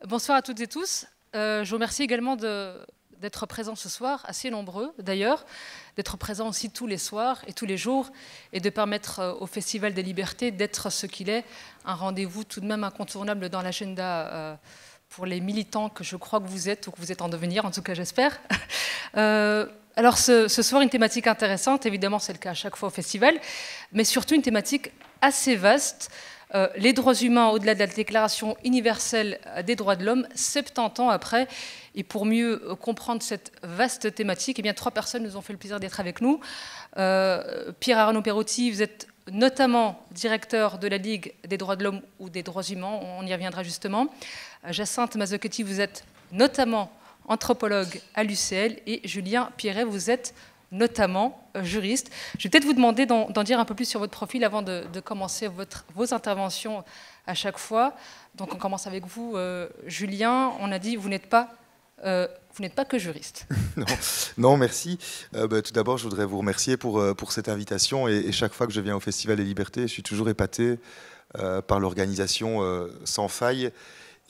Bonsoir à toutes et tous. Je vous remercie également d'être présents ce soir, assez nombreux d'ailleurs, d'être présents aussi tous les soirs et tous les jours, et de permettre au Festival des Libertés d'être ce qu'il est, un rendez-vous tout de même incontournable dans l'agenda pour les militants que je crois que vous êtes, ou que vous êtes en devenir, en tout cas j'espère. Alors ce soir, une thématique intéressante, évidemment c'est le cas à chaque fois au festival, mais surtout une thématique assez vaste. Les droits humains au-delà de la Déclaration universelle des droits de l'homme, 70 ans après. Et pour mieux comprendre cette vaste thématique, eh bien, 3 personnes nous ont fait le plaisir d'être avec nous. Pierre-Arnaud Perotti, vous êtes notamment directeur de la Ligue des droits de l'homme ou des droits humains, on y reviendra justement. Jacinthe Mazzochetti, vous êtes notamment anthropologue à l'UCL. Et Julien Pierret, vous êtes notamment juriste. Je vais peut-être vous demander d'en dire un peu plus sur votre profil avant de commencer vos interventions à chaque fois. Donc on commence avec vous, Julien. On a dit vous n'êtes pas que juriste. Non, merci. Tout d'abord, je voudrais vous remercier pour cette invitation. Et chaque fois que je viens au Festival des Libertés, je suis toujours épaté par l'organisation sans faille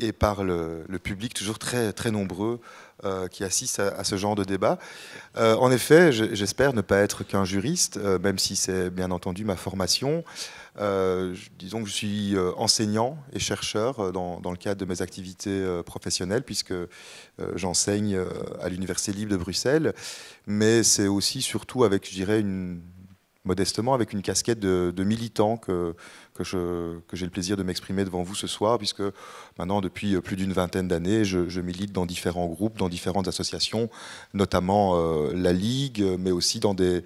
et par le public toujours très, très nombreux qui assiste à ce genre de débat. En effet, j'espère ne pas être qu'un juriste, même si c'est bien entendu ma formation. Disons que je suis enseignant et chercheur dans le cadre de mes activités professionnelles, puisque j'enseigne à l'Université libre de Bruxelles, mais c'est aussi surtout avec, je dirais, modestement, avec une casquette de militant que j'ai le plaisir de m'exprimer devant vous ce soir, puisque maintenant, depuis plus d'une vingtaine d'années, je milite dans différents groupes, dans différentes associations, notamment la Ligue, mais aussi dans des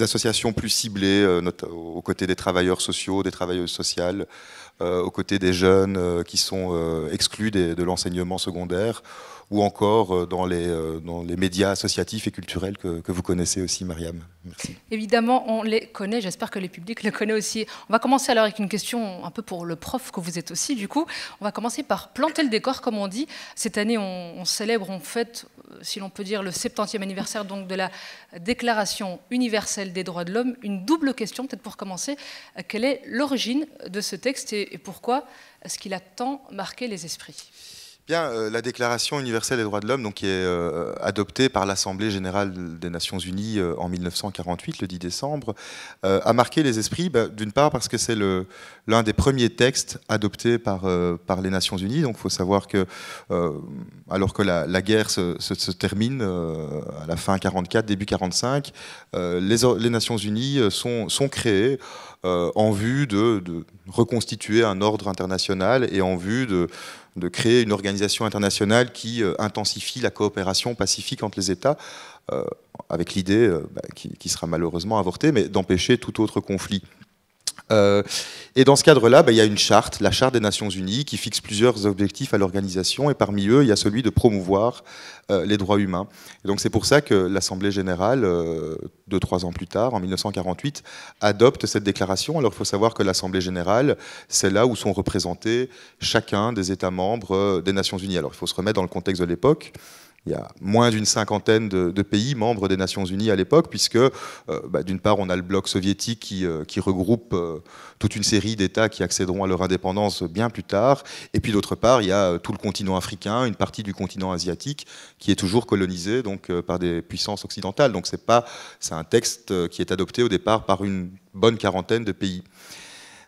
associations plus ciblées, aux côtés des travailleurs sociaux, des travailleuses sociales, aux côtés des jeunes qui sont exclus de l'enseignement secondaire, ou encore dans les médias associatifs et culturels que vous connaissez aussi, Mariam. Merci. Évidemment, on les connaît, j'espère que le public le connaît aussi. On va commencer alors avec une question un peu pour le prof que vous êtes aussi, du coup. On va commencer par planter le décor, comme on dit. Cette année, on célèbre, on fête, si l'on peut dire, le 70e anniversaire donc, de la Déclaration universelle des droits de l'homme. Une double question, peut-être pour commencer. Quelle est l'origine de ce texte et pourquoi est-ce qu'il a tant marqué les esprits ? Bien, la Déclaration universelle des droits de l'homme, donc, qui est adoptée par l'Assemblée générale des Nations unies en 1948, le 10 décembre, a marqué les esprits, d'une part parce que c'est l'un des premiers textes adoptés par les Nations unies. Donc il faut savoir que, alors que la guerre se termine à la fin 1944, début 1945, les Nations unies sont créées en vue de reconstituer un ordre international et en vue de créer une organisation internationale qui intensifie la coopération pacifique entre les États, avec l'idée, qui sera malheureusement avortée, mais d'empêcher tout autre conflit. Et dans ce cadre-là, il y a une charte, la Charte des Nations Unies, qui fixe plusieurs objectifs à l'organisation, et parmi eux, il y a celui de promouvoir les droits humains. Et donc c'est pour ça que l'Assemblée générale, 2-3 ans plus tard, en 1948, adopte cette déclaration. Alors il faut savoir que l'Assemblée générale, c'est là où sont représentés chacun des États membres des Nations Unies. Alors il faut se remettre dans le contexte de l'époque. Il y a moins d'une cinquantaine de pays membres des Nations Unies à l'époque, puisque d'une part on a le bloc soviétique qui regroupe toute une série d'États qui accéderont à leur indépendance bien plus tard, et puis d'autre part il y a tout le continent africain, une partie du continent asiatique qui est toujours colonisé donc, par des puissances occidentales. Donc c'est un texte qui est adopté au départ par une bonne quarantaine de pays.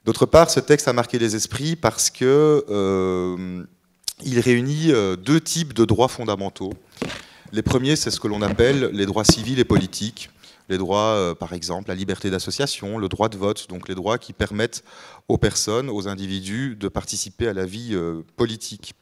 D'autre part, ce texte a marqué les esprits parce que il réunit 2 types de droits fondamentaux. Les premiers, c'est ce que l'on appelle les droits civils et politiques. Les droits, par exemple, la liberté d'association, le droit de vote, donc les droits qui permettent aux personnes, aux individus, de participer à la vie politique.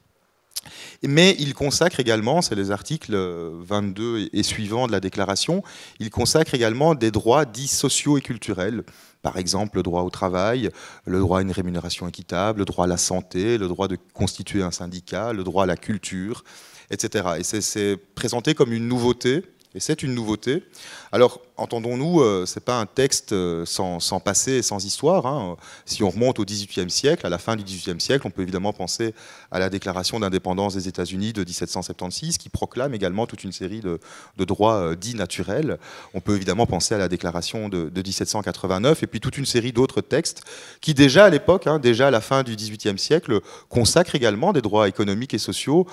Mais il consacre également, c'est les articles 22 et suivants de la déclaration, il consacre également des droits dits sociaux et culturels. Par exemple, le droit au travail, le droit à une rémunération équitable, le droit à la santé, le droit de constituer un syndicat, le droit à la culture, etc. Et c'est présenté comme une nouveauté, Et c'est une nouveauté. Alors, entendons-nous, ce n'est pas un texte sans passé et sans histoire, hein. Si on remonte au XVIIIe siècle, à la fin du XVIIIe siècle, on peut évidemment penser à la déclaration d'indépendance des États-Unis de 1776, qui proclame également toute une série de droits dits naturels. On peut évidemment penser à la déclaration de 1789, et puis toute une série d'autres textes qui déjà à l'époque, hein, déjà à la fin du XVIIIe siècle, consacrent également des droits économiques et sociaux.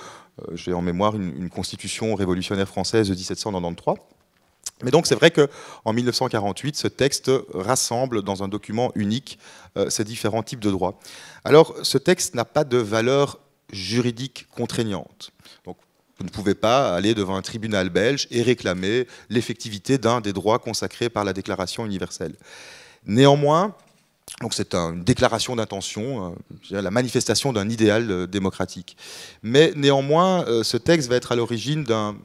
J'ai en mémoire une constitution révolutionnaire française de 1793. Mais donc c'est vrai qu'en 1948, ce texte rassemble dans un document unique ces différents types de droits. Alors ce texte n'a pas de valeur juridique contraignante. Donc vous ne pouvez pas aller devant un tribunal belge et réclamer l'effectivité d'un des droits consacrés par la Déclaration universelle. Néanmoins, donc c'est une déclaration d'intention, la manifestation d'un idéal démocratique. Mais néanmoins, ce texte va être à l'origine d'un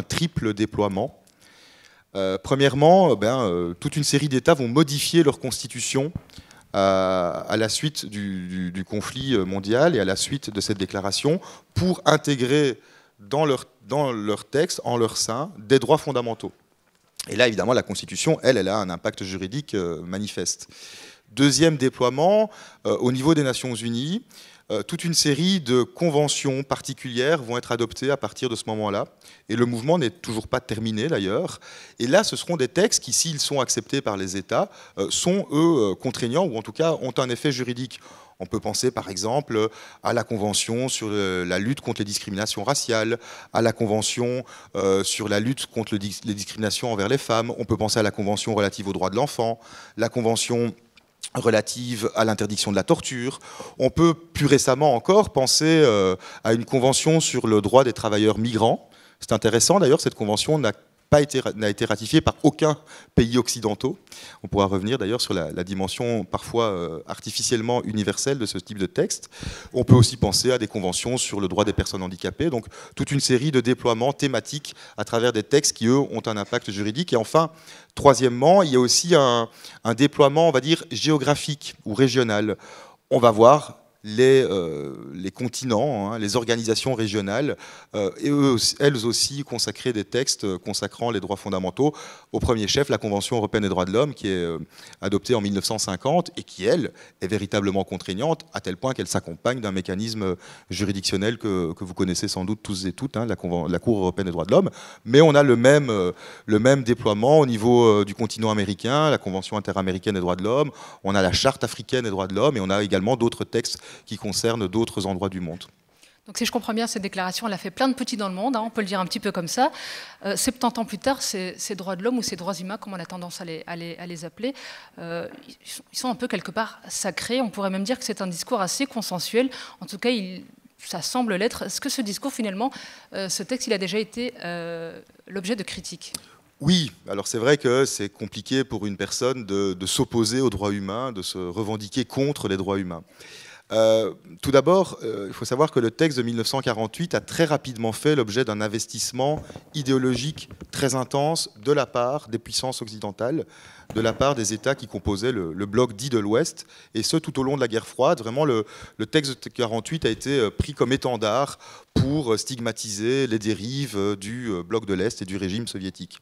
triple déploiement. Premièrement, toute une série d'États vont modifier leur constitution à la suite du conflit mondial et à la suite de cette déclaration pour intégrer dans leur texte, en leur sein, des droits fondamentaux. Et là, évidemment, la Constitution, elle a un impact juridique manifeste. Deuxième déploiement, au niveau des Nations Unies, toute une série de conventions particulières vont être adoptées à partir de ce moment-là. Et le mouvement n'est toujours pas terminé d'ailleurs. Et là, ce seront des textes qui, s'ils sont acceptés par les États, sont, eux, contraignants ou en tout cas ont un effet juridique. On peut penser par exemple à la Convention sur la lutte contre les discriminations raciales, à la Convention sur la lutte contre les discriminations envers les femmes. On peut penser à la Convention relative aux droits de l'enfant, la Convention relative à l'interdiction de la torture. On peut plus récemment encore penser à une convention sur le droit des travailleurs migrants. C'est intéressant d'ailleurs, cette convention n'a été ratifiée par aucun pays occidentaux. On pourra revenir d'ailleurs sur la dimension parfois artificiellement universelle de ce type de texte. On peut aussi penser à des conventions sur le droit des personnes handicapées, donc toute une série de déploiements thématiques à travers des textes qui, eux, ont un impact juridique. Et enfin, troisièmement, il y a aussi un déploiement, on va dire, géographique ou régional. On va voir les continents, hein, les organisations régionales, et elles aussi consacrer des textes consacrant les droits fondamentaux. Au premier chef, la Convention européenne des droits de l'homme, qui est adoptée en 1950 et qui, elle, est véritablement contraignante, à tel point qu'elle s'accompagne d'un mécanisme juridictionnel que vous connaissez sans doute tous et toutes, hein, la Cour européenne des droits de l'homme. Mais on a le même déploiement au niveau du continent américain, la Convention interaméricaine des droits de l'homme, on a la Charte africaine des droits de l'homme, et on a également d'autres textes qui concerne d'autres endroits du monde. Donc si je comprends bien, cette déclaration, elle a fait plein de petits dans le monde, hein, on peut le dire un petit peu comme ça. 70 ans plus tard, ces droits de l'homme ou ces droits humains, comme on a tendance à les appeler, ils sont un peu quelque part sacrés. On pourrait même dire que c'est un discours assez consensuel. En tout cas, ça semble l'être. Est-ce que ce discours, finalement, ce texte, il a déjà été l'objet de critiques ? Oui, alors c'est vrai que c'est compliqué pour une personne de s'opposer aux droits humains, de se revendiquer contre les droits humains. Tout d'abord, il faut savoir que le texte de 1948 a très rapidement fait l'objet d'un investissement idéologique très intense de la part des puissances occidentales, de la part des États qui composaient le bloc dit de l'Ouest, et ce tout au long de la guerre froide. Vraiment, le texte de 1948 a été pris comme étendard pour stigmatiser les dérives du bloc de l'Est et du régime soviétique.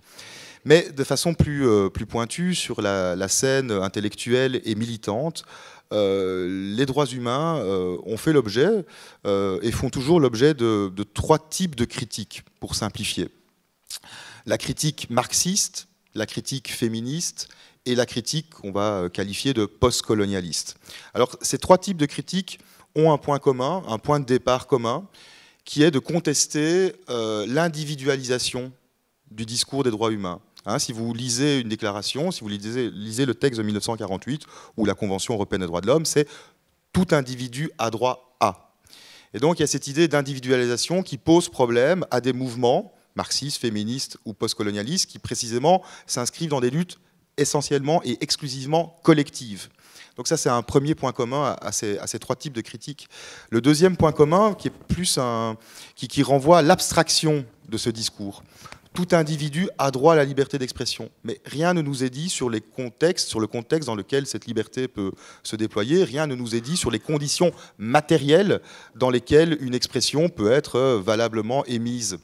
Mais de façon plus pointue, sur la scène intellectuelle et militante, les droits humains ont fait l'objet et font toujours l'objet de trois types de critiques, pour simplifier. La critique marxiste, la critique féministe et la critique qu'on va qualifier de post-colonialiste. Alors ces trois types de critiques ont un point commun, un point de départ commun, qui est de contester l'individualisation du discours des droits humains. Hein, si vous lisez une déclaration, si vous lisez le texte de 1948 ou la Convention européenne des droits de l'homme, c'est tout individu a droit à. Et donc il y a cette idée d'individualisation qui pose problème à des mouvements marxistes, féministes ou postcolonialistes qui précisément s'inscrivent dans des luttes essentiellement et exclusivement collectives. Donc ça, c'est un premier point commun à ces trois types de critiques. Le deuxième point commun, qui est plus qui renvoie à l'abstraction de ce discours. Tout individu a droit à la liberté d'expression. Mais rien ne nous est dit sur le contexte dans lequel cette liberté peut se déployer. Rien ne nous est dit sur les conditions matérielles dans lesquelles une expression peut être valablement émise.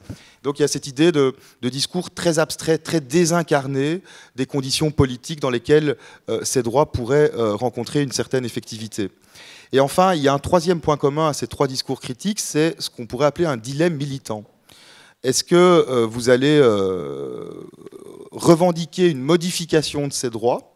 Donc il y a cette idée de discours très abstrait, très désincarné des conditions politiques dans lesquelles ces droits pourraient rencontrer une certaine effectivité. Et enfin, il y a un troisième point commun à ces trois discours critiques, c'est ce qu'on pourrait appeler un dilemme militant. Est-ce que vous allez revendiquer une modification de ces droits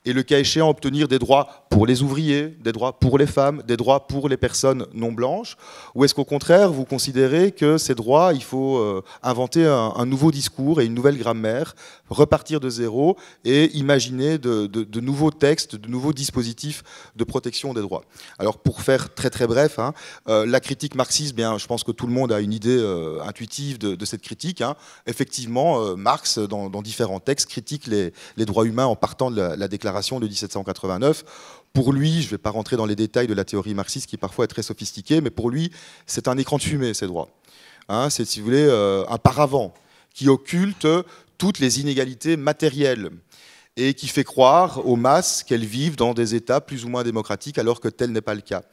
et le cas échéant obtenir des droits pour les ouvriers, des droits pour les femmes, des droits pour les personnes non blanches? Ou est-ce qu'au contraire, vous considérez que ces droits, il faut inventer un nouveau discours et une nouvelle grammaire, repartir de zéro et imaginer de nouveaux textes, de nouveaux dispositifs de protection des droits? Alors pour faire très très bref, hein, la critique marxiste, bien, je pense que tout le monde a une idée intuitive de cette critique. Hein. Effectivement, Marx, dans différents textes, critique les droits humains en partant de la déclaration de 1789. Pour lui, je ne vais pas rentrer dans les détails de la théorie marxiste qui parfois est très sophistiquée, mais pour lui, c'est un écran de fumée, ces droits. Hein, c'est, si vous voulez, un paravent qui occulte toutes les inégalités matérielles et qui fait croire aux masses qu'elles vivent dans des États plus ou moins démocratiques alors que tel n'est pas le cas.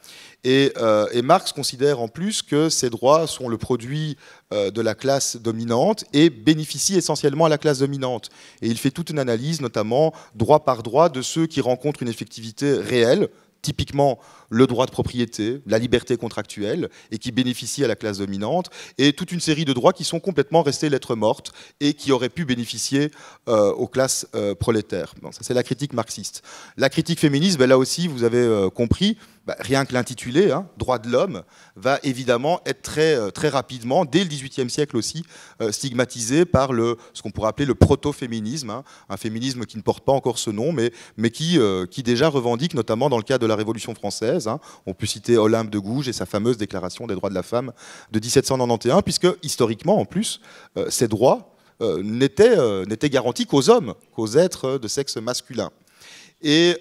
Et Marx considère en plus que ces droits sont le produit de la classe dominante et bénéficient essentiellement à la classe dominante. Et il fait toute une analyse, notamment droit par droit, de ceux qui rencontrent une effectivité réelle, typiquement le droit de propriété, la liberté contractuelle, et qui bénéficient à la classe dominante, et toute une série de droits qui sont complètement restés lettres mortes et qui auraient pu bénéficier aux classes prolétaires. Bon, ça, c'est la critique marxiste. La critique féministe, ben, là aussi, vous avez compris, ben, rien que l'intitulé, hein, droits de l'homme, va évidemment être très rapidement, dès le XVIIIe siècle aussi, stigmatisé par ce qu'on pourrait appeler le proto-féminisme, hein, un féminisme qui ne porte pas encore ce nom, mais qui déjà revendique, notamment dans le cadre de la Révolution française, hein, on peut citer Olympe de Gouges et sa fameuse Déclaration des droits de la femme de 1791, puisque historiquement, en plus, ces droits n'étaient garantis qu'aux hommes, qu'aux êtres de sexe masculin. Et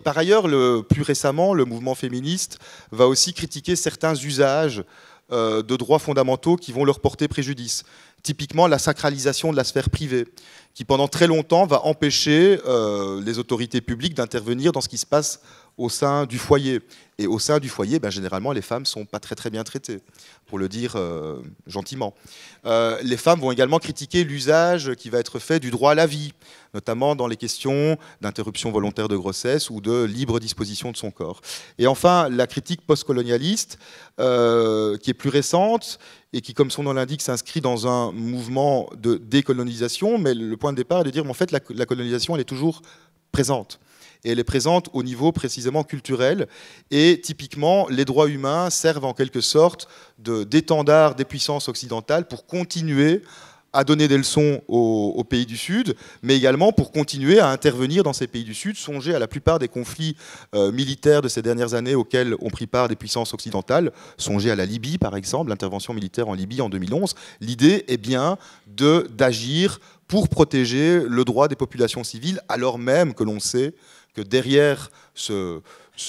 par ailleurs, plus récemment, le mouvement féministe va aussi critiquer certains usages de droits fondamentaux qui vont leur porter préjudice. Typiquement, la sacralisation de la sphère privée, qui pendant très longtemps va empêcher les autorités publiques d'intervenir dans ce qui se passe au sein du foyer. Et au sein du foyer, ben, généralement, les femmes ne sont pas très bien traitées, pour le dire gentiment. Les femmes vont également critiquer l'usage qui va être fait du droit à la vie, notamment dans les questions d'interruption volontaire de grossesse ou de libre disposition de son corps. Et enfin, la critique postcolonialiste, qui est plus récente et qui, comme son nom l'indique, s'inscrit dans un mouvement de décolonisation, mais le point de départ est de dire qu'en fait, la colonisation, elle est toujours présente. Et elle est présente au niveau précisément culturel. Et typiquement, les droits humains servent en quelque sorte d'étendard des puissances occidentales pour continuer à donner des leçons aux pays du Sud, mais également pour continuer à intervenir dans ces pays du Sud. Songez à la plupart des conflits militaires de ces dernières années auxquels ont pris part des puissances occidentales. Songez à la Libye, par exemple, l'intervention militaire en Libye en 2011. L'idée est bien d'agir pour protéger le droit des populations civiles, alors même que l'on sait que derrière ce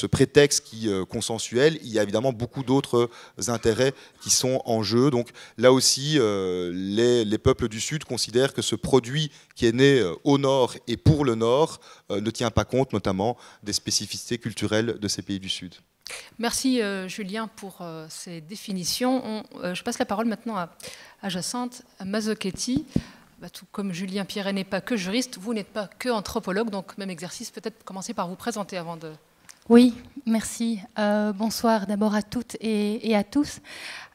prétexte consensuel, il y a évidemment beaucoup d'autres intérêts qui sont en jeu. Donc là aussi, les peuples du Sud considèrent que ce produit qui est né au Nord et pour le Nord ne tient pas compte notamment des spécificités culturelles de ces pays du Sud. Merci Julien pour ces définitions. Je passe la parole maintenant à Jacinthe Mazzochetti. Bah, tout comme Julien Pierret n'est pas que juriste, vous n'êtes pas que anthropologue, donc même exercice, peut-être commencer par vous présenter avant de... Oui, merci. Bonsoir d'abord à toutes et à tous.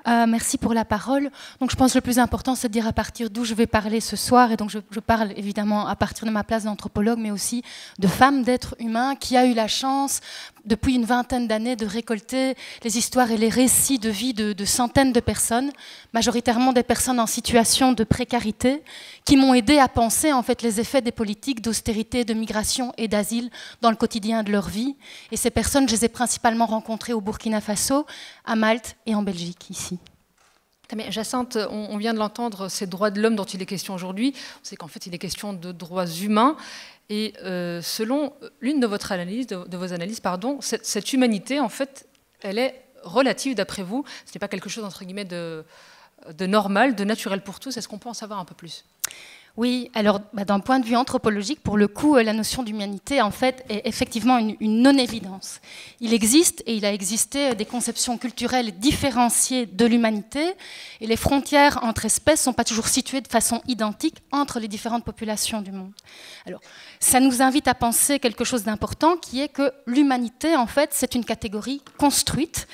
Merci pour la parole. Donc, je pense que le plus important, c'est de dire à partir d'où je vais parler ce soir. Et donc, je parle évidemment à partir de ma place d'anthropologue, mais aussi de femme, d'être humain, qui a eu la chance, depuis une vingtaine d'années, de récolter les histoires et les récits de vie de centaines de personnes, majoritairement des personnes en situation de précarité, qui m'ont aidé à penser en fait les effets des politiques d'austérité, de migration et d'asile dans le quotidien de leur vie. Et ces personnes, je les ai principalement rencontrées au Burkina Faso, à Malte et en Belgique, ici. Mais Jacinthe, on vient de l'entendre, ces droits de l'homme dont il est question aujourd'hui. On sait qu'en fait, il est question de droits humains. Et selon l'une de vos analyses, cette humanité, en fait, elle est relative d'après vous. Ce n'est pas quelque chose, entre guillemets, de normal, de naturel pour tous. Est-ce qu'on peut en savoir un peu plus ? Oui, alors d'un point de vue anthropologique, pour le coup, la notion d'humanité, en fait, est effectivement une non-évidence. Il existe, et il a existé, des conceptions culturelles différenciées de l'humanité, et les frontières entre espèces ne sont pas toujours situées de façon identique entre les différentes populations du monde. Alors, ça nous invite à penser quelque chose d'important, qui est que l'humanité, en fait, c'est une catégorie construite,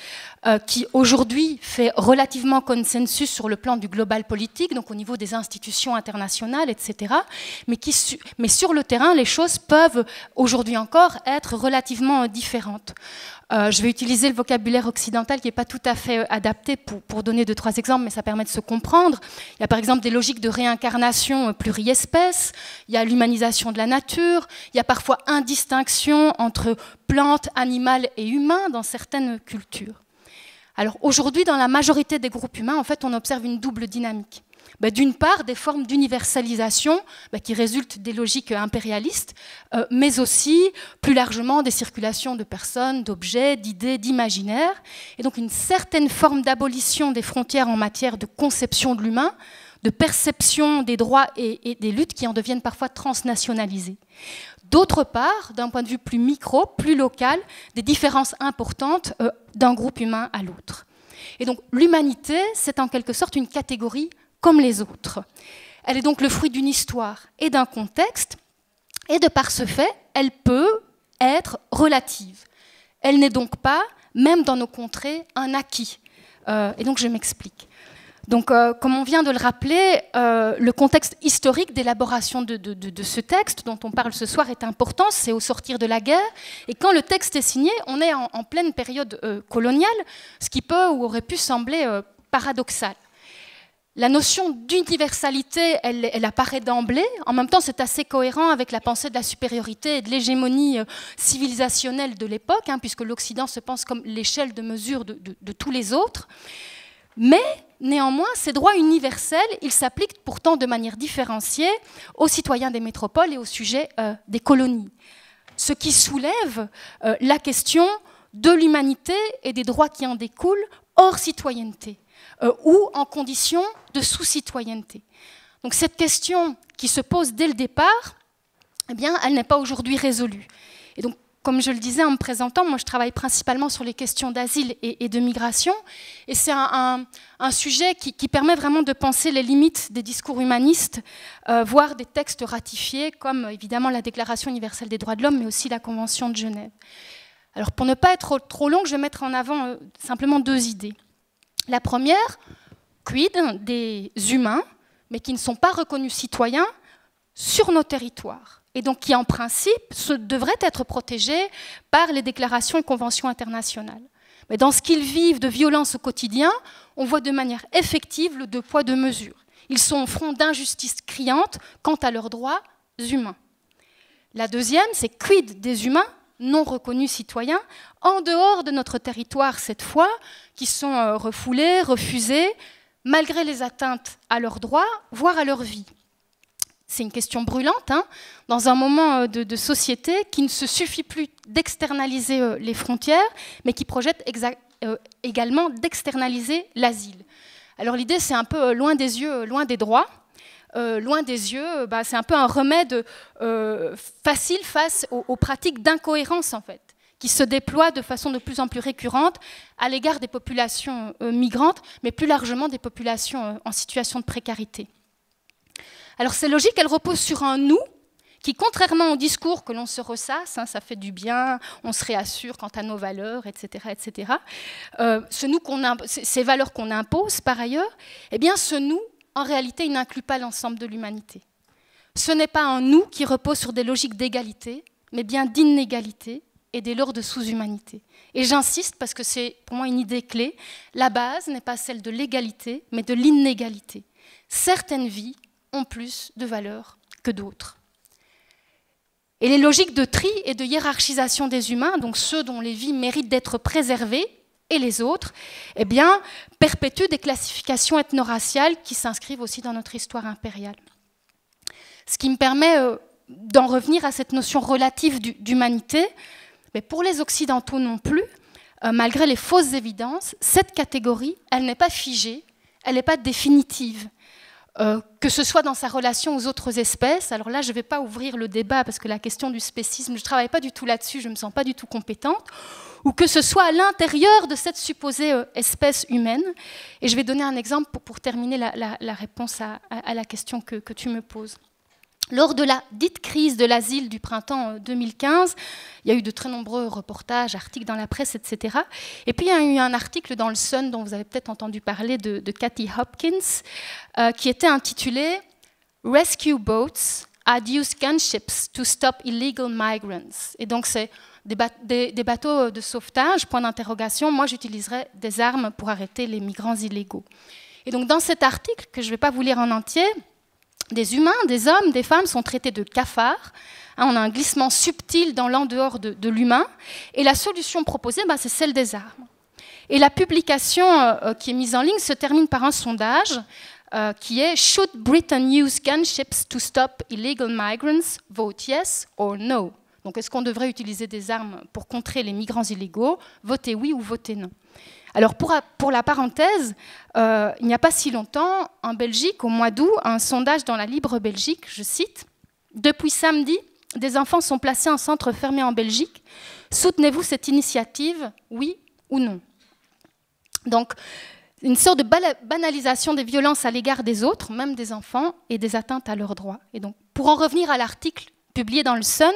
qui aujourd'hui fait relativement consensus sur le plan du global politique, donc au niveau des institutions internationales, etc. Mais sur le terrain, les choses peuvent aujourd'hui encore être relativement différentes. Je vais utiliser le vocabulaire occidental qui n'est pas tout à fait adapté pour donner 2-3 exemples, mais ça permet de se comprendre. Il y a par exemple des logiques de réincarnation pluriespèces, il y a l'humanisation de la nature, il y a parfois indistinction entre plantes, animales et humains dans certaines cultures. Alors aujourd'hui, dans la majorité des groupes humains, en fait, on observe une double dynamique. D'une part, des formes d'universalisation qui résultent des logiques impérialistes, mais aussi, plus largement, des circulations de personnes, d'objets, d'idées, d'imaginaires, et donc une certaine forme d'abolition des frontières en matière de conception de l'humain, de perception des droits et des luttes qui en deviennent parfois transnationalisées. D'autre part, d'un point de vue plus micro, plus local, des différences importantes d'un groupe humain à l'autre. Et donc l'humanité, c'est en quelque sorte une catégorie comme les autres. Elle est donc le fruit d'une histoire et d'un contexte, et de par ce fait, elle peut être relative. Elle n'est donc pas, même dans nos contrées, un acquis. Et donc je m'explique. Donc, comme on vient de le rappeler, le contexte historique d'élaboration de ce texte dont on parle ce soir est important, c'est au sortir de la guerre. Et quand le texte est signé, on est en pleine période coloniale, ce qui peut ou aurait pu sembler paradoxal. La notion d'universalité, elle apparaît d'emblée. En même temps, c'est assez cohérent avec la pensée de la supériorité et de l'hégémonie civilisationnelle de l'époque, puisque l'Occident se pense comme l'échelle de mesure de tous les autres. Mais néanmoins, ces droits universels, ils s'appliquent pourtant de manière différenciée aux citoyens des métropoles et aux sujets des colonies. Ce qui soulève la question de l'humanité et des droits qui en découlent hors citoyenneté ou en condition de sous-citoyenneté. Donc cette question qui se pose dès le départ, eh bien, elle n'est pas aujourd'hui résolue. Et donc, comme je le disais en me présentant, moi je travaille principalement sur les questions d'asile et de migration, et c'est un sujet qui permet vraiment de penser les limites des discours humanistes, voire des textes ratifiés, comme évidemment la Déclaration universelle des droits de l'homme, mais aussi la Convention de Genève. Alors pour ne pas être trop long, je vais mettre en avant simplement 2 idées. La première, quid des humains, mais qui ne sont pas reconnus citoyens sur nos territoires, et donc qui en principe devraient être protégés par les déclarations et conventions internationales. Mais dans ce qu'ils vivent de violence au quotidien, on voit de manière effective le 2 poids 2 mesures. Ils sont au front d'injustices criantes quant à leurs droits humains. La deuxième, c'est quid des humains non reconnus citoyens, en dehors de notre territoire cette fois, qui sont refoulés, refusés, malgré les atteintes à leurs droits, voire à leur vie. C'est une question brûlante, dans un moment de société qui ne se suffit plus d'externaliser les frontières, mais qui projette également d'externaliser l'asile. Alors l'idée, c'est un peu loin des yeux, loin des droits. Loin des yeux, c'est un peu un remède facile face aux pratiques d'incohérence, en fait, qui se déploient de façon de plus en plus récurrente à l'égard des populations migrantes, mais plus largement des populations en situation de précarité. Alors ces logiques, elles reposent sur un « nous » qui, contrairement au discours que l'on se ressasse, ça fait du bien, on se réassure quant à nos valeurs, etc., etc., ces valeurs qu'on impose par ailleurs, eh bien ce « nous », en réalité, il n'inclut pas l'ensemble de l'humanité. Ce n'est pas un « nous » qui repose sur des logiques d'égalité, mais bien d'inégalité et dès lors de sous-humanité. Et j'insiste parce que c'est pour moi une idée clé. La base n'est pas celle de l'égalité, mais de l'inégalité. Certaines vies ont plus de valeur que d'autres. Et les logiques de tri et de hiérarchisation des humains, donc ceux dont les vies méritent d'être préservées, et les autres, eh bien, perpétuent des classifications ethno-raciales qui s'inscrivent aussi dans notre histoire impériale. Ce qui me permet d'en revenir à cette notion relative d'humanité, mais pour les Occidentaux non plus, malgré les fausses évidences, cette catégorie, elle n'est pas figée, elle n'est pas définitive. que ce soit dans sa relation aux autres espèces. Alors là, je ne vais pas ouvrir le débat parce que la question du spécisme, je ne travaille pas du tout là-dessus, je ne me sens pas du tout compétente, ou que ce soit à l'intérieur de cette supposée espèce humaine. Et je vais donner un exemple pour terminer la réponse à la question que tu me poses. Lors de la dite crise de l'asile du printemps 2015, il y a eu de très nombreux reportages, articles dans la presse, etc. Et puis il y a eu un article dans le Sun dont vous avez peut-être entendu parler de Kathy Hopkins, qui était intitulé « Rescue boats had used gunships to stop illegal migrants ». Et donc c'est des bateaux de sauvetage, point d'interrogation. Moi, j'utiliserais des armes pour arrêter les migrants illégaux. Et donc dans cet article, que je ne vais pas vous lire en entier, des humains, des hommes, des femmes sont traités de cafards. On a un glissement subtil dans l'en-dehors de l'humain. Et la solution proposée, c'est celle des armes. Et la publication qui est mise en ligne se termine par un sondage qui est « Should Britain use gunships to stop illegal migrants? Vote yes or no ». Donc, est-ce qu'on devrait utiliser des armes pour contrer les migrants illégaux? Votez oui ou votez non. Alors, pour la parenthèse, il n'y a pas si longtemps, en Belgique, au mois d'août, un sondage dans la Libre Belgique, je cite, « Depuis samedi, des enfants sont placés en centre fermé en Belgique. Soutenez-vous cette initiative, oui ou non ?» Donc, une sorte de banalisation des violences à l'égard des autres, même des enfants, et des atteintes à leurs droits. Et donc, pour en revenir à l'article publié dans le Sun,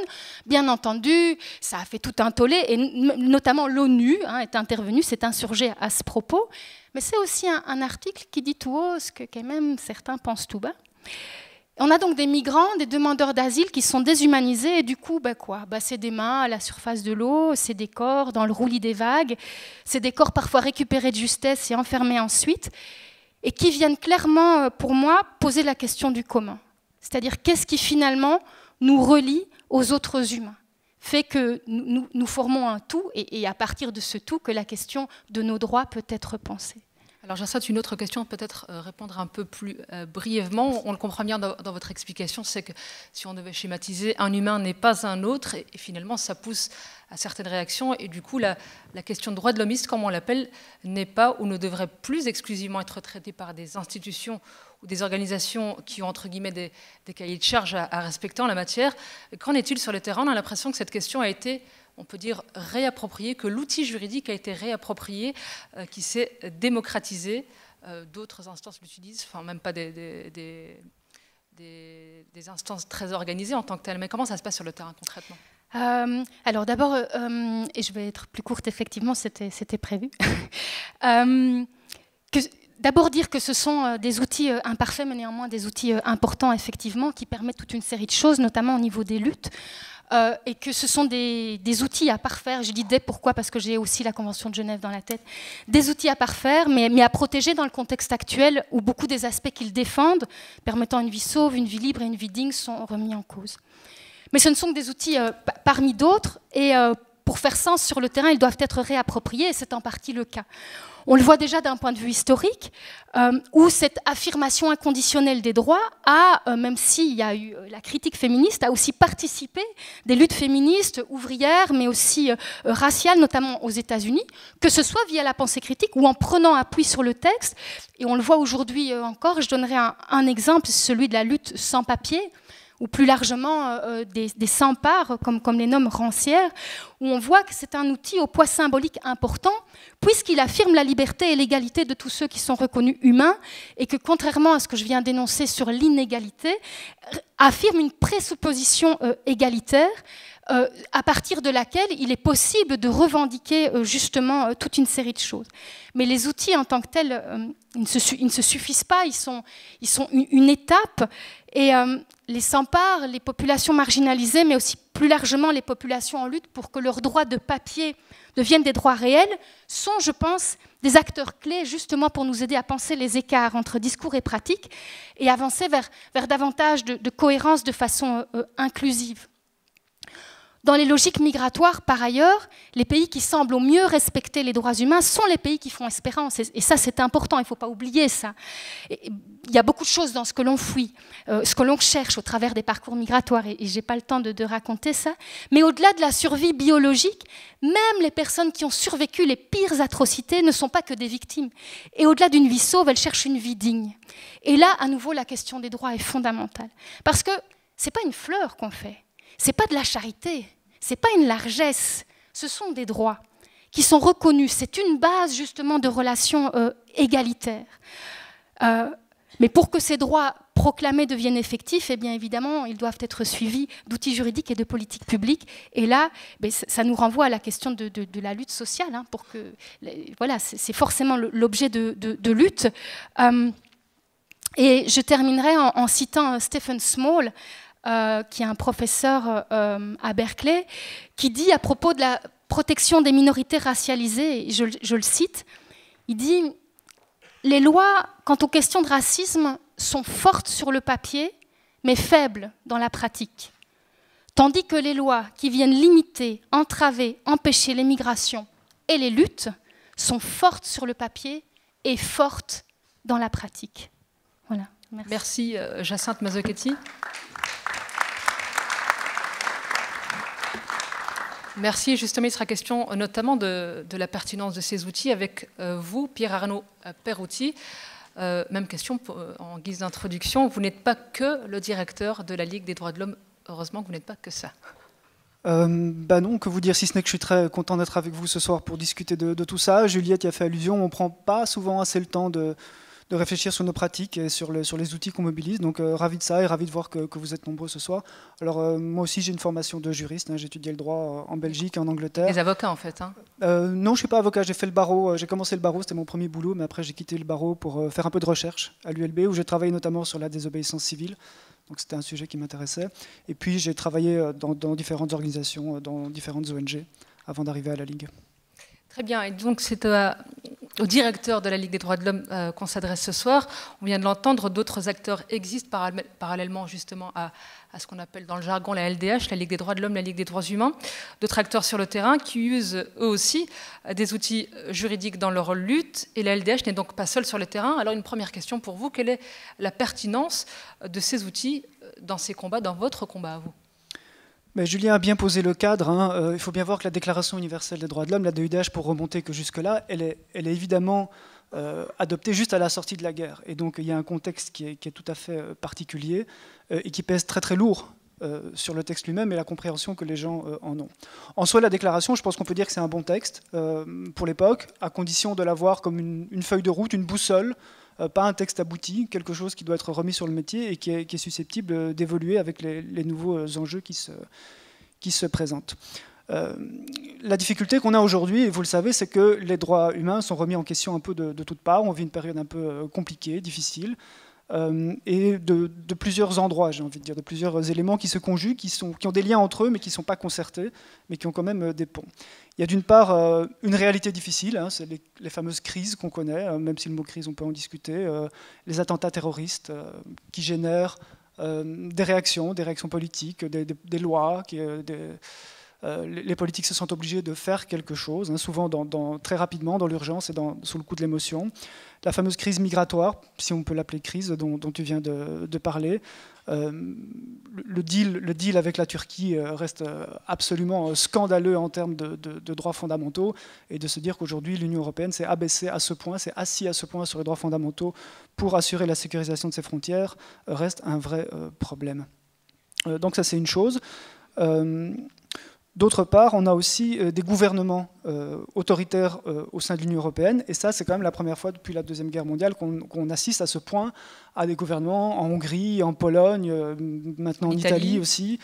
bien entendu, ça a fait tout un tollé, et notamment l'ONU est intervenue, s'est insurgée à ce propos. Mais c'est aussi un article qui dit tout haut ce que quand même certains pensent tout bas. On a donc des migrants, des demandeurs d'asile qui sont déshumanisés, et du coup, c'est des mains à la surface de l'eau, c'est des corps dans le roulis des vagues, c'est des corps parfois récupérés de justesse et enfermés ensuite, et qui viennent clairement, pour moi, poser la question du commun. C'est-à-dire, qu'est-ce qui finalement nous relie aux autres humains, fait que nous formons un tout, et à partir de ce tout que la question de nos droits peut être pensée. Alors j'ajoute une autre question, peut-être répondre un peu plus brièvement. On le comprend bien dans votre explication, c'est que si on devait schématiser, un humain n'est pas un autre, et finalement ça pousse à certaines réactions, et du coup la question de droit de l'homiste, comme on l'appelle, n'est pas ou ne devrait plus exclusivement être traitée par des institutions ou des organisations qui ont entre guillemets des cahiers de charges à respecter en la matière. Qu'en est-il sur le terrain? On a l'impression que cette question a été, on peut dire, réapproprié, que l'outil juridique a été réapproprié, qui s'est démocratisé. D'autres instances l'utilisent, enfin même pas des instances très organisées en tant que telles. Mais comment ça se passe sur le terrain concrètement? Alors d'abord, et je vais être plus courte, effectivement, c'était prévu. D'abord dire que ce sont des outils imparfaits, mais néanmoins des outils importants, effectivement, qui permettent toute une série de choses, notamment au niveau des luttes. Et que ce sont des outils à parfaire. Je dis des, pourquoi? Parce que j'ai aussi la Convention de Genève dans la tête. Des outils à parfaire, mais à protéger dans le contexte actuel où beaucoup des aspects qu'ils défendent, permettant une vie sauve, une vie libre et une vie digne, sont remis en cause. Mais ce ne sont que des outils parmi d'autres, et pour faire sens sur le terrain, ils doivent être réappropriés, et c'est en partie le cas. On le voit déjà d'un point de vue historique, où cette affirmation inconditionnelle des droits même s'il y a eu la critique féministe, a aussi participé des luttes féministes, ouvrières, mais aussi raciales, notamment aux États-Unis, que ce soit via la pensée critique ou en prenant appui sur le texte. Et on le voit aujourd'hui encore, je donnerai un exemple, celui de la lutte sans papier, ou plus largement des sans-parts, comme les nomme Rancière, où on voit que c'est un outil au poids symbolique important, puisqu'il affirme la liberté et l'égalité de tous ceux qui sont reconnus humains, et que, contrairement à ce que je viens d'énoncer sur l'inégalité, affirme une présupposition égalitaire, à partir de laquelle il est possible de revendiquer justement toute une série de choses. Mais les outils en tant que tels, ils ne se suffisent pas, ils sont une étape, et les sans-parts, les populations marginalisées, mais aussi plus largement les populations en lutte pour que leurs droits de papier deviennent des droits réels, sont, je pense, des acteurs clés justement pour nous aider à penser les écarts entre discours et pratique et avancer vers davantage de cohérence de façon inclusive. Dans les logiques migratoires, par ailleurs, les pays qui semblent au mieux respecter les droits humains sont les pays qui font espérance. Et ça, c'est important, il ne faut pas oublier ça. Il y a beaucoup de choses dans ce que l'on fuit, ce que l'on cherche au travers des parcours migratoires, et je n'ai pas le temps de raconter ça. Mais au-delà de la survie biologique, même les personnes qui ont survécu les pires atrocités ne sont pas que des victimes. Et au-delà d'une vie sauve, elles cherchent une vie digne. Et là, à nouveau, la question des droits est fondamentale. Parce que ce n'est pas une fleur qu'on fait, ce n'est pas de la charité. Ce n'est pas une largesse, ce sont des droits qui sont reconnus. C'est une base justement de relations égalitaires. Mais pour que ces droits proclamés deviennent effectifs, eh bien évidemment, ils doivent être suivis d'outils juridiques et de politiques publiques. Et là, ça nous renvoie à la question de la lutte sociale. Hein, pour que, voilà, c'est forcément l'objet de lutte. Et je terminerai en citant Stephen Small, qui est un professeur à Berkeley, qui dit à propos de la protection des minorités racialisées, je le cite, il dit « Les lois, quant aux questions de racisme, sont fortes sur le papier, mais faibles dans la pratique. Tandis que les lois qui viennent limiter, entraver, empêcher l'immigration et les luttes sont fortes sur le papier et fortes dans la pratique. » Voilà. Merci Jacinthe Mazzochetti. Merci. Justement, il sera question notamment de la pertinence de ces outils avec vous, Pierre-Arnaud Perouty. Même question en guise d'introduction. Vous n'êtes pas que le directeur de la Ligue des droits de l'homme. Heureusement que vous n'êtes pas que ça. Non, que vous dire, si ce n'est que je suis très content d'être avec vous ce soir pour discuter de tout ça. Juliette y a fait allusion. On ne prend pas souvent assez le temps de réfléchir sur nos pratiques et sur les outils qu'on mobilise. Donc ravi de ça et ravi de voir que vous êtes nombreux ce soir. Alors moi aussi j'ai une formation de juriste, hein, j'ai étudié le droit en Belgique et en Angleterre. Des avocats en fait hein. Non, je ne suis pas avocat, j'ai fait le barreau, j'ai commencé le barreau, c'était mon premier boulot, mais après j'ai quitté le barreau pour faire un peu de recherche à l'ULB où j'ai travaillé notamment sur la désobéissance civile. Donc c'était un sujet qui m'intéressait. Et puis j'ai travaillé dans différentes organisations, dans différentes ONG avant d'arriver à la Ligue. Très bien, et donc c'est au directeur de la Ligue des droits de l'homme qu'on s'adresse ce soir. On vient de l'entendre, d'autres acteurs existent parallèlement justement à ce qu'on appelle dans le jargon la LDH, la Ligue des droits de l'homme, la Ligue des droits humains. D'autres acteurs sur le terrain qui usent eux aussi des outils juridiques dans leur lutte. Et la LDH n'est donc pas seule sur le terrain. Alors une première question pour vous, quelle est la pertinence de ces outils dans ces combats, dans votre combat à vous ? Mais Julien a bien posé le cadre. Hein. Il faut bien voir que la Déclaration universelle des droits de l'homme, la DUDH, pour remonter que jusque-là, elle est évidemment adoptée juste à la sortie de la guerre. Et donc il y a un contexte qui est tout à fait particulier et qui pèse très très lourd sur le texte lui-même et la compréhension que les gens en ont. En soi, la Déclaration, je pense qu'on peut dire que c'est un bon texte pour l'époque, à condition de l'avoir comme une feuille de route, une boussole, pas un texte abouti, quelque chose qui doit être remis sur le métier et qui est susceptible d'évoluer avec les nouveaux enjeux qui se présentent. La difficulté qu'on a aujourd'hui, et vous le savez, c'est que les droits humains sont remis en question un peu de toutes parts. On vit une période un peu compliquée, difficile, et de plusieurs endroits, j'ai envie de dire, de plusieurs éléments qui se conjuguent, qui ont des liens entre eux, mais qui ne sont pas concertés, mais qui ont quand même des ponts. Il y a d'une part une réalité difficile, hein, c'est les fameuses crises qu'on connaît, même si le mot crise, on peut en discuter, les attentats terroristes qui génèrent des réactions politiques, des lois, les politiques se sentent obligés de faire quelque chose, hein, souvent très rapidement, dans l'urgence et sous le coup de l'émotion. La fameuse crise migratoire, si on peut l'appeler crise, dont tu viens de parler. Le deal avec la Turquie reste absolument scandaleux en termes de droits fondamentaux, et de se dire qu'aujourd'hui l'Union européenne s'est abaissée à ce point, s'est assise à ce point sur les droits fondamentaux pour assurer la sécurisation de ses frontières, reste un vrai problème. Donc ça c'est une chose. D'autre part, on a aussi des gouvernements autoritaires au sein de l'Union européenne, et ça, c'est quand même la première fois depuis la Deuxième Guerre mondiale qu'on assiste à ce point à des gouvernements en Hongrie, en Pologne, maintenant en Italie aussi,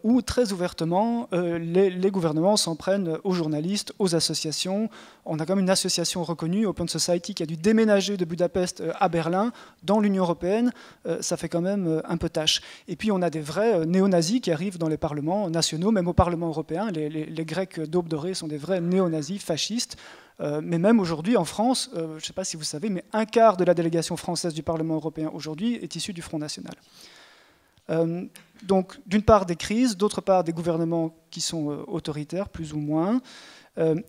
où très ouvertement, les gouvernements s'en prennent aux journalistes, aux associations. On a quand même une association reconnue, Open Society, qui a dû déménager de Budapest à Berlin, dans l'Union européenne. Ça fait quand même un peu tâche. Et puis on a des vrais néo-nazis qui arrivent dans les parlements nationaux, même au Parlement européen. Les Grecs d'Aube dorée sont des vrais néo-nazis fascistes. Mais même aujourd'hui en France, je ne sais pas si vous savez, mais un quart de la délégation française du Parlement européen aujourd'hui est issue du Front National. Donc, d'une part des crises, d'autre part des gouvernements qui sont autoritaires, plus ou moins,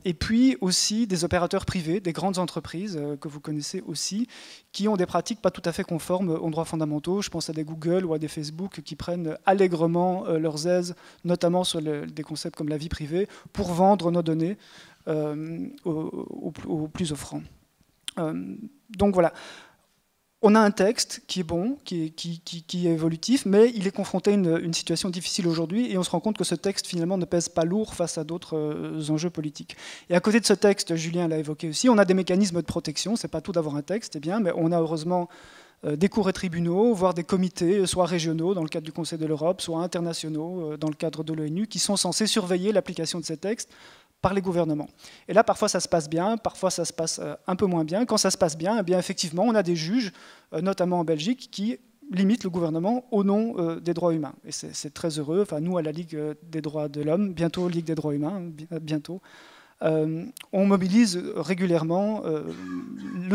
et puis aussi des opérateurs privés, des grandes entreprises que vous connaissez aussi, qui ont des pratiques pas tout à fait conformes aux droits fondamentaux. Je pense à des Google ou à des Facebook qui prennent allègrement leurs aises, notamment sur des concepts comme la vie privée, pour vendre nos données aux plus offrants. Donc voilà. On a un texte qui est bon, qui est évolutif, mais il est confronté à une situation difficile aujourd'hui et on se rend compte que ce texte finalement ne pèse pas lourd face à d'autres enjeux politiques. Et à côté de ce texte, Julien l'a évoqué aussi, on a des mécanismes de protection, c'est pas tout d'avoir un texte, c'est bien, mais on a heureusement des cours et tribunaux, voire des comités, soit régionaux dans le cadre du Conseil de l'Europe, soit internationaux dans le cadre de l'ONU, qui sont censés surveiller l'application de ces textes par les gouvernements. Et là, parfois, ça se passe bien, parfois, ça se passe un peu moins bien. Quand ça se passe bien, eh bien effectivement, on a des juges, notamment en Belgique, qui limitent le gouvernement au nom des droits humains. Et c'est très heureux. Enfin, nous, à la Ligue des droits de l'homme, bientôt Ligue des droits humains, bientôt, on mobilise régulièrement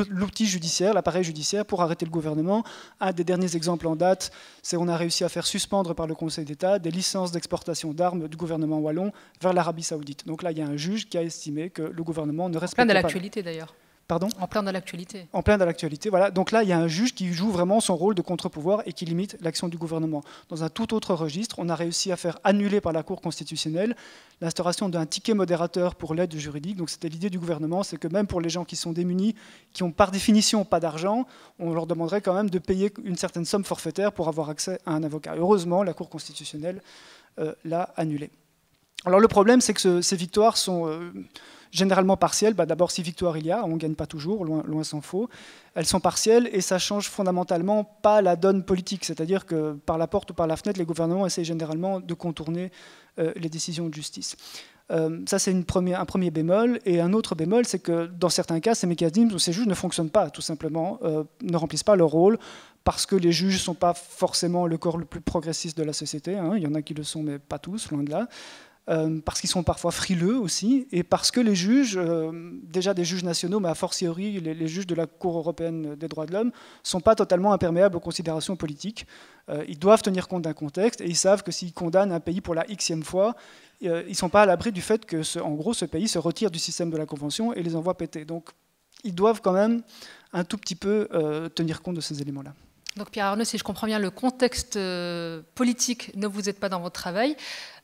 l'outil judiciaire, l'appareil judiciaire pour arrêter le gouvernement. Un des derniers exemples en date, c'est qu'on a réussi à faire suspendre par le Conseil d'État des licences d'exportation d'armes du gouvernement wallon vers l'Arabie Saoudite. Donc là, il y a un juge qui a estimé que le gouvernement ne respectait pas... En plein de l'actualité d'ailleurs. Pardon ? En plein dans l'actualité. En plein dans l'actualité, voilà. Donc là, il y a un juge qui joue vraiment son rôle de contre-pouvoir et qui limite l'action du gouvernement. Dans un tout autre registre, on a réussi à faire annuler par la Cour constitutionnelle l'instauration d'un ticket modérateur pour l'aide juridique. Donc c'était l'idée du gouvernement, c'est que même pour les gens qui sont démunis, qui ont par définition pas d'argent, on leur demanderait quand même de payer une certaine somme forfaitaire pour avoir accès à un avocat. Heureusement, la Cour constitutionnelle l'a annulé. Alors le problème, c'est que ces victoires sont... généralement partielles. D'abord, si victoire il y a, on ne gagne pas toujours, loin s'en faut. Elles sont partielles et ça change fondamentalement pas la donne politique. C'est-à-dire que par la porte ou par la fenêtre, les gouvernements essayent généralement de contourner les décisions de justice. Ça, c'est un premier bémol. Et un autre bémol, c'est que dans certains cas, ces mécanismes ou ces juges ne fonctionnent pas, tout simplement, ne remplissent pas leur rôle, parce que les juges ne sont pas forcément le corps le plus progressiste de la société. Hein. Il y en a qui le sont, mais pas tous, loin de là. Parce qu'ils sont parfois frileux aussi, et parce que les juges, déjà des juges nationaux, mais a fortiori les juges de la Cour européenne des droits de l'homme, ne sont pas totalement imperméables aux considérations politiques. Ils doivent tenir compte d'un contexte, et ils savent que s'ils condamnent un pays pour la xème fois, ils ne sont pas à l'abri du fait que, en gros, ce pays se retire du système de la Convention et les envoie péter. Donc, ils doivent quand même un tout petit peu tenir compte de ces éléments-là. Donc Pierre Arnaud, si je comprends bien, le contexte politique ne vous aide pas dans votre travail.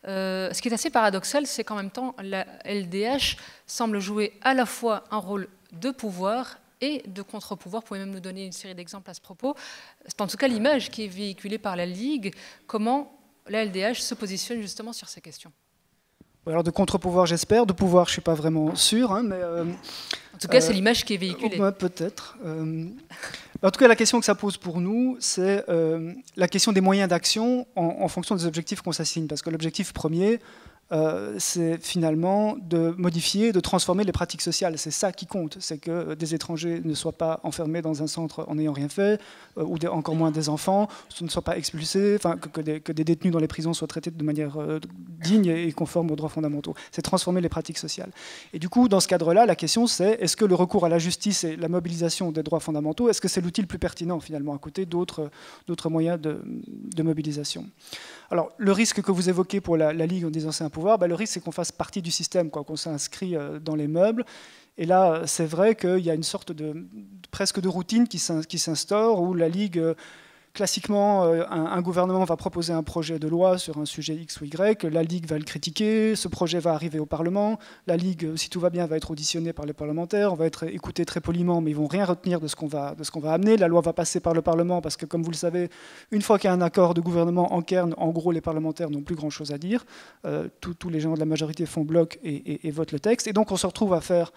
Ce qui est assez paradoxal, c'est qu'en même temps, la LDH semble jouer à la fois un rôle de pouvoir et de contre-pouvoir. Vous pouvez même nous donner une série d'exemples à ce propos. C'est en tout cas l'image qui est véhiculée par la Ligue. Comment la LDH se positionne justement sur ces questions? Alors de contre-pouvoir, j'espère. De pouvoir, je ne suis pas vraiment sûr. Hein, mais, en tout cas, c'est l'image qui est véhiculée. Peut-être. En tout cas, la question que ça pose pour nous, c'est la question des moyens d'action en fonction des objectifs qu'on s'assigne. Parce que l'objectif premier, c'est finalement de modifier, de transformer les pratiques sociales. C'est ça qui compte. C'est que des étrangers ne soient pas enfermés dans un centre en n'ayant rien fait, ou encore moins des enfants, ne soient pas expulsés, que des détenus dans les prisons soient traités de manière digne et conforme aux droits fondamentaux. C'est transformer les pratiques sociales. Et du coup, dans ce cadre-là, la question c'est, est-ce que le recours à la justice et la mobilisation des droits fondamentaux, est-ce que c'est l'outil le plus pertinent finalement, à côté d'autres moyens de mobilisation? Alors, le risque que vous évoquez pour la Ligue en disant c'est un pouvoir, le risque c'est qu'on fasse partie du système, qu'on s'inscrit dans les meubles. Et là, c'est vrai qu'il y a une sorte presque de routine qui s'instaure, où la Ligue, classiquement, un gouvernement va proposer un projet de loi sur un sujet X ou Y, la Ligue va le critiquer, ce projet va arriver au Parlement, la Ligue, si tout va bien, va être auditionnée par les parlementaires, on va être écouté très poliment, mais ils ne vont rien retenir de ce qu'on va amener. La loi va passer par le Parlement, parce que, comme vous le savez, une fois qu'il y a un accord de gouvernement en cairn, en gros, les parlementaires n'ont plus grand-chose à dire. Tous les gens de la majorité font bloc et votent le texte. Et donc, on se retrouve à faire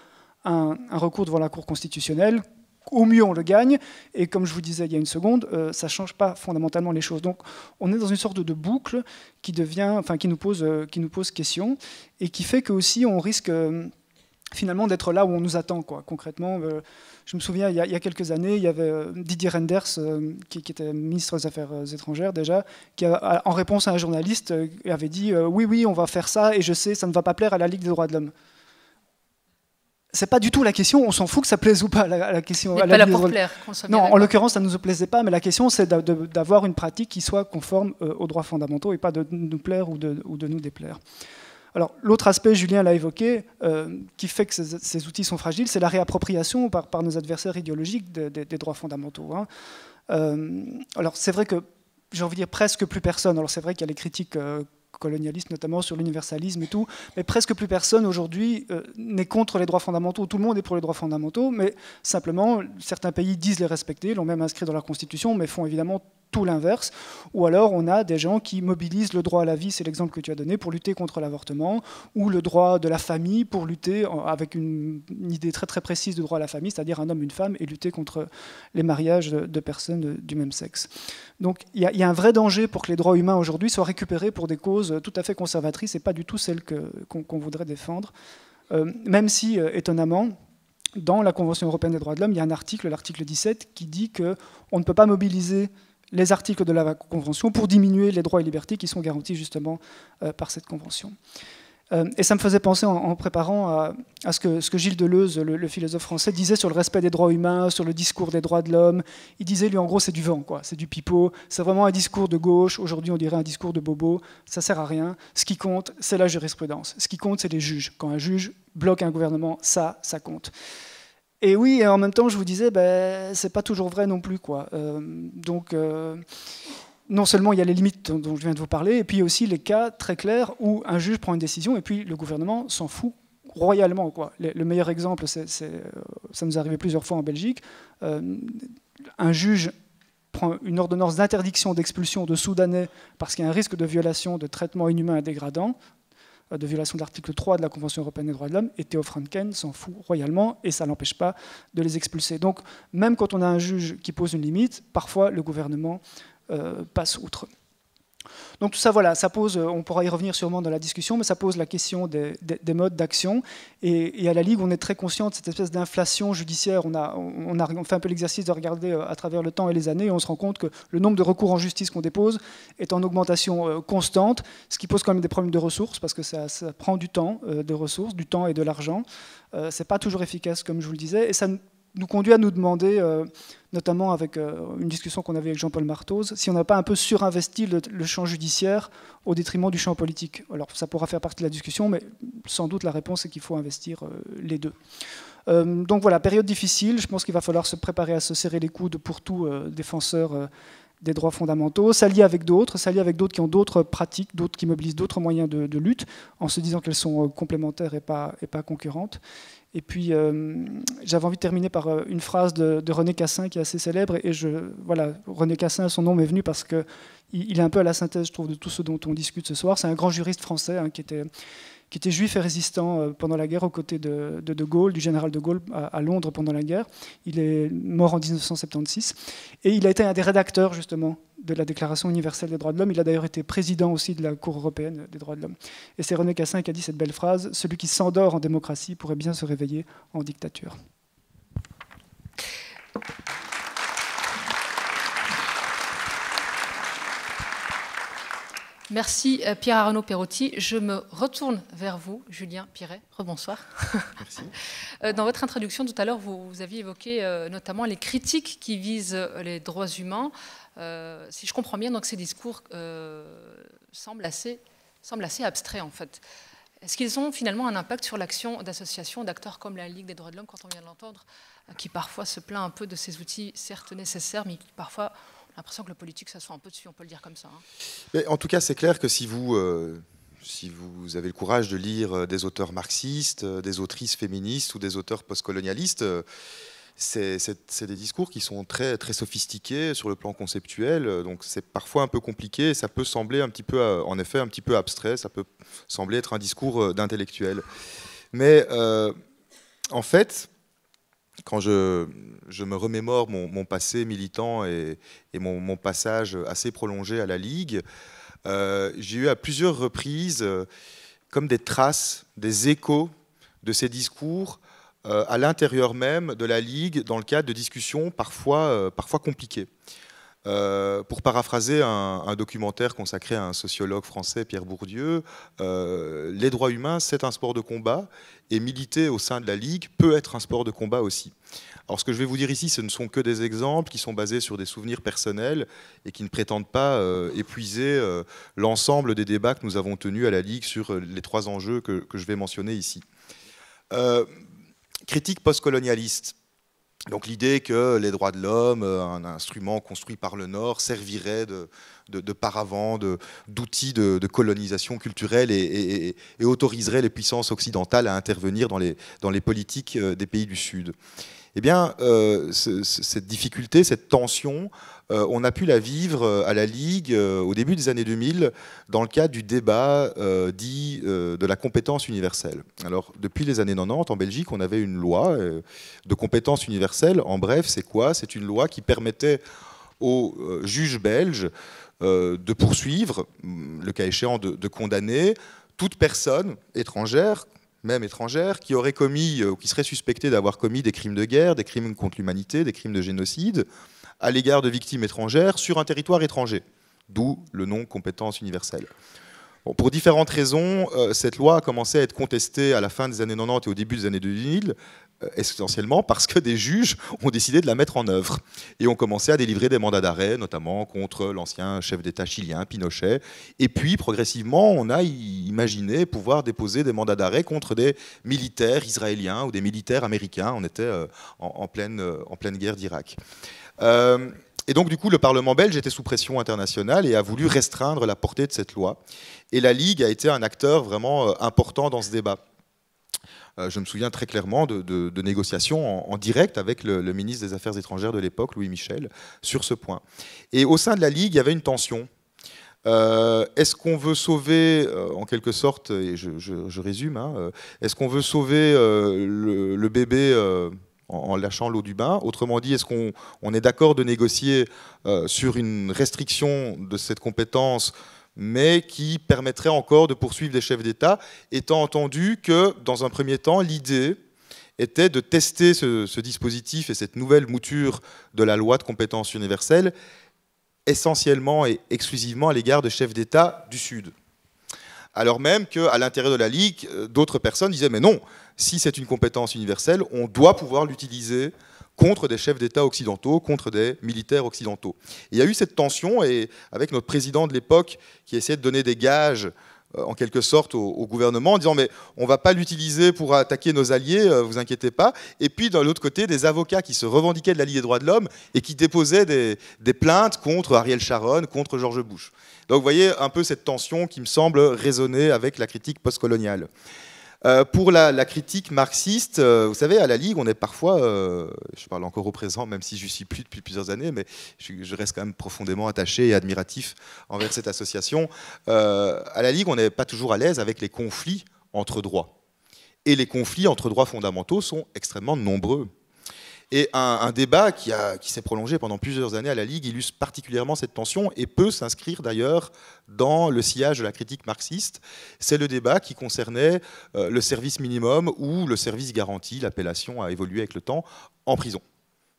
un recours devant la Cour constitutionnelle. Au mieux, on le gagne, et comme je vous disais il y a une seconde, ça ne change pas fondamentalement les choses. Donc, on est dans une sorte de boucle qui nous pose question, et qui fait que aussi on risque finalement d'être là où on nous attend, quoi. Concrètement, je me souviens, il y a quelques années, il y avait Didier Reynders, qui était ministre des Affaires étrangères déjà, qui, en réponse à un journaliste, avait dit oui, on va faire ça, et je sais, ça ne va pas plaire à la Ligue des droits de l'homme. c'est pas du tout la question, on s'en fout que ça plaise ou pas à la question. Mais pas là pour plaire. Non, en l'occurrence, ça ne nous plaisait pas, mais la question, c'est d'avoir une pratique qui soit conforme aux droits fondamentaux et pas de nous plaire ou de nous déplaire. Alors, l'autre aspect, Julien l'a évoqué, qui fait que ces outils sont fragiles, c'est la réappropriation par nos adversaires idéologiques des droits fondamentaux. Hein. Alors, c'est vrai que, j'ai envie de dire, presque plus personne, alors c'est vrai qu'il y a les critiques colonialistes, notamment sur l'universalisme et tout, mais presque plus personne aujourd'hui n'est contre les droits fondamentaux. Tout le monde est pour les droits fondamentaux, mais simplement, certains pays disent les respecter, l'ont même inscrit dans leur constitution, mais font évidemment tout l'inverse. Ou alors, on a des gens qui mobilisent le droit à la vie, c'est l'exemple que tu as donné, pour lutter contre l'avortement, ou le droit de la famille pour lutter avec une idée très très précise de droit à la famille, c'est-à-dire un homme, une femme, et lutter contre les mariages de personnes du même sexe. Donc, il y a un vrai danger pour que les droits humains aujourd'hui soient récupérés pour des causes tout à fait conservatrices et pas du tout celles qu'on voudrait défendre. Même si, étonnamment, dans la Convention européenne des droits de l'homme, il y a un article, l'article 17, qui dit qu'on ne peut pas mobiliser les articles de la Convention pour diminuer les droits et libertés qui sont garantis justement par cette Convention. Et ça me faisait penser en préparant à ce que Gilles Deleuze, le philosophe français, disait sur le respect des droits humains, sur le discours des droits de l'homme. Il disait, lui, en gros, c'est du vent, quoi. C'est du pipeau. C'est vraiment un discours de gauche. Aujourd'hui, on dirait un discours de bobo. Ça sert à rien. Ce qui compte, c'est la jurisprudence. Ce qui compte, c'est les juges. Quand un juge bloque un gouvernement, ça compte. Et oui, et en même temps, je vous disais, c'est pas toujours vrai non plus, quoi. Non seulement il y a les limites dont je viens de vous parler, et puis aussi les cas très clairs où un juge prend une décision et puis le gouvernement s'en fout royalement, quoi. Le meilleur exemple, ça nous est arrivé plusieurs fois en Belgique. Un juge prend une ordonnance d'interdiction d'expulsion de Soudanais parce qu'il y a un risque de violation de traitement inhumain et dégradant, de violation de l'article 3 de la Convention européenne des droits de l'homme, et Theo Franken s'en fout royalement, et ça ne l'empêche pas de les expulser. Donc, même quand on a un juge qui pose une limite, parfois le gouvernement passe outre. Donc tout ça, voilà, ça pose, on pourra y revenir sûrement dans la discussion, mais ça pose la question des modes d'action. Et à la Ligue, on est très conscient de cette espèce d'inflation judiciaire. On fait un peu l'exercice de regarder à travers le temps et les années, et on se rend compte que le nombre de recours en justice qu'on dépose est en augmentation constante, ce qui pose quand même des problèmes de ressources, parce que ça prend du temps, de ressources, du temps et de l'argent. C'est pas toujours efficace, comme je vous le disais, et ça nous conduit à nous demander, notamment avec une discussion qu'on avait avec Jean-Paul Marthoz, si on n'a pas un peu surinvesti le champ judiciaire au détriment du champ politique. Alors ça pourra faire partie de la discussion, mais sans doute la réponse est qu'il faut investir les deux. Donc voilà, période difficile, je pense qu'il va falloir se préparer à se serrer les coudes pour tout défenseur des droits fondamentaux, s'allier avec d'autres qui ont d'autres pratiques, d'autres qui mobilisent d'autres moyens de lutte, en se disant qu'elles sont complémentaires et pas concurrentes. Et puis, j'avais envie de terminer par une phrase de René Cassin qui est assez célèbre. Et voilà, René Cassin, son nom m'est venu parce qu'il est un peu à la synthèse, je trouve, de tout ce dont on discute ce soir. C'est un grand juriste français qui était juif et résistant pendant la guerre aux côtés de Gaulle, du général de Gaulle à Londres pendant la guerre. Il est mort en 1976. Et il a été un des rédacteurs, justement, de la Déclaration universelle des droits de l'homme. Il a d'ailleurs été président aussi de la Cour européenne des droits de l'homme. Et c'est René Cassin qui a dit cette belle phrase « Celui qui s'endort en démocratie pourrait bien se réveiller en dictature ». Merci Pierre-Arnaud Perotti. Je me retourne vers vous, Julien Piret. Rebonsoir. Merci. Dans votre introduction tout à l'heure, vous aviez évoqué notamment les critiques qui visent les droits humains. Si je comprends bien, donc ces discours semblent assez abstraits en fait. Est-ce qu'ils ont finalement un impact sur l'action d'associations, d'acteurs comme la Ligue des droits de l'homme, quand on vient de l'entendre, qui parfois se plaint un peu de ces outils certes nécessaires, mais qui parfois l'impression que le politique s'assoit un peu dessus, on peut le dire comme ça. Hein. Mais en tout cas, c'est clair que si vous avez le courage de lire des auteurs marxistes, des autrices féministes ou des auteurs postcolonialistes, c'est des discours qui sont très, très sophistiqués sur le plan conceptuel, donc c'est parfois un peu compliqué, et ça peut sembler un petit peu, en effet, un petit peu abstrait, ça peut sembler être un discours d'intellectuel. Mais en fait, quand je me remémore mon passé militant et mon passage assez prolongé à la Ligue, j'ai eu à plusieurs reprises comme des traces, des échos de ces discours à l'intérieur même de la Ligue dans le cadre de discussions parfois compliquées. Pour paraphraser un documentaire consacré à un sociologue français, Pierre Bourdieu, les droits humains, c'est un sport de combat, et militer au sein de la Ligue peut être un sport de combat aussi. Alors ce que je vais vous dire ici, ce ne sont que des exemples qui sont basés sur des souvenirs personnels et qui ne prétendent pas épuiser l'ensemble des débats que nous avons tenus à la Ligue sur les 3 enjeux que je vais mentionner ici. Critique postcolonialiste. Donc l'idée que les droits de l'homme, un instrument construit par le Nord, servirait de paravent, d'outil de colonisation culturelle et autoriserait les puissances occidentales à intervenir dans les politiques des pays du Sud. Eh bien, cette difficulté, cette tension, on a pu la vivre à la Ligue au début des années 2000 dans le cadre du débat dit de la compétence universelle. Alors, depuis les années 90, en Belgique, on avait une loi de compétence universelle. En bref, c'est quoi? C'est une loi qui permettait aux juges belges de poursuivre, le cas échéant de condamner, toute personne étrangère, même étrangères, qui auraient commis, ou qui seraient suspectées d'avoir commis des crimes de guerre, des crimes contre l'humanité, des crimes de génocide, à l'égard de victimes étrangères sur un territoire étranger, d'où le nom compétence universelle. Bon, pour différentes raisons, cette loi a commencé à être contestée à la fin des années 90 et au début des années 2000, essentiellement parce que des juges ont décidé de la mettre en œuvre et ont commencé à délivrer des mandats d'arrêt, notamment contre l'ancien chef d'État chilien, Pinochet. Et puis, progressivement, on a imaginé pouvoir déposer des mandats d'arrêt contre des militaires israéliens ou des militaires américains. On était en pleine guerre d'Irak. Et donc, du coup, le Parlement belge était sous pression internationale et a voulu restreindre la portée de cette loi. Et la Ligue a été un acteur vraiment important dans ce débat. Je me souviens très clairement de négociations en direct avec le ministre des Affaires étrangères de l'époque, Louis Michel, sur ce point. Et au sein de la Ligue, il y avait une tension. Est-ce qu'on veut sauver, en quelque sorte, et je résume, hein, est-ce qu'on veut sauver le bébé en lâchant l'eau du bain? Autrement dit, est-ce qu'on est d'accord de négocier sur une restriction de cette compétence, mais qui permettrait encore de poursuivre des chefs d'État, étant entendu que, dans un premier temps, l'idée était de tester ce dispositif et cette nouvelle mouture de la loi de compétence universelle, essentiellement et exclusivement à l'égard de chefs d'État du Sud. Alors même qu'à l'intérieur de la Ligue, d'autres personnes disaient « mais non, si c'est une compétence universelle, on doit pouvoir l'utiliser contre des chefs d'État occidentaux, contre des militaires occidentaux ». Il y a eu cette tension, et avec notre président de l'époque qui essayait de donner des gages, en quelque sorte, au gouvernement, en disant « mais on ne va pas l'utiliser pour attaquer nos alliés, vous inquiétez pas ». Et puis, de l'autre côté, des avocats qui se revendiquaient de la Ligue des droits de l'homme et qui déposaient des plaintes contre Ariel Sharon, contre George Bush. Donc vous voyez un peu cette tension qui me semble résonner avec la critique postcoloniale. Pour la critique marxiste, vous savez, à la Ligue, on est parfois, je parle encore au présent, même si je n'y suis plus depuis plusieurs années, mais je reste quand même profondément attaché et admiratif envers cette association. À la Ligue, on n'est pas toujours à l'aise avec les conflits entre droits. Et les conflits entre droits fondamentaux sont extrêmement nombreux. Et un débat qui s'est prolongé pendant plusieurs années à la Ligue illustre particulièrement cette tension et peut s'inscrire d'ailleurs dans le sillage de la critique marxiste. C'est le débat qui concernait le service minimum ou le service garanti, l'appellation a évolué avec le temps, en prison.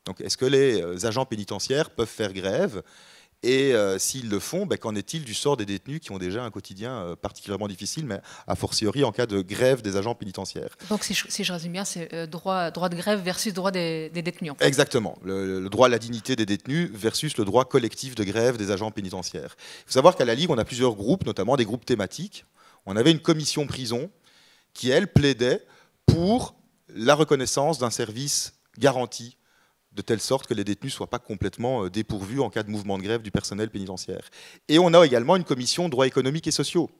Donc est-ce que les agents pénitentiaires peuvent faire grève ? Et s'ils le font, qu'en est-il du sort des détenus qui ont déjà un quotidien particulièrement difficile, mais a fortiori en cas de grève des agents pénitentiaires? Donc si je résume bien, c'est droit de grève versus droit des détenus. Exactement, le droit à la dignité des détenus versus le droit collectif de grève des agents pénitentiaires. Il faut savoir qu'à la Ligue, on a plusieurs groupes, notamment des groupes thématiques. On avait une commission prison qui, elle, plaidait pour la reconnaissance d'un service garanti, de telle sorte que les détenus ne soient pas complètement dépourvus en cas de mouvement de grève du personnel pénitentiaire. Et on a également une commission de droits économiques et sociaux,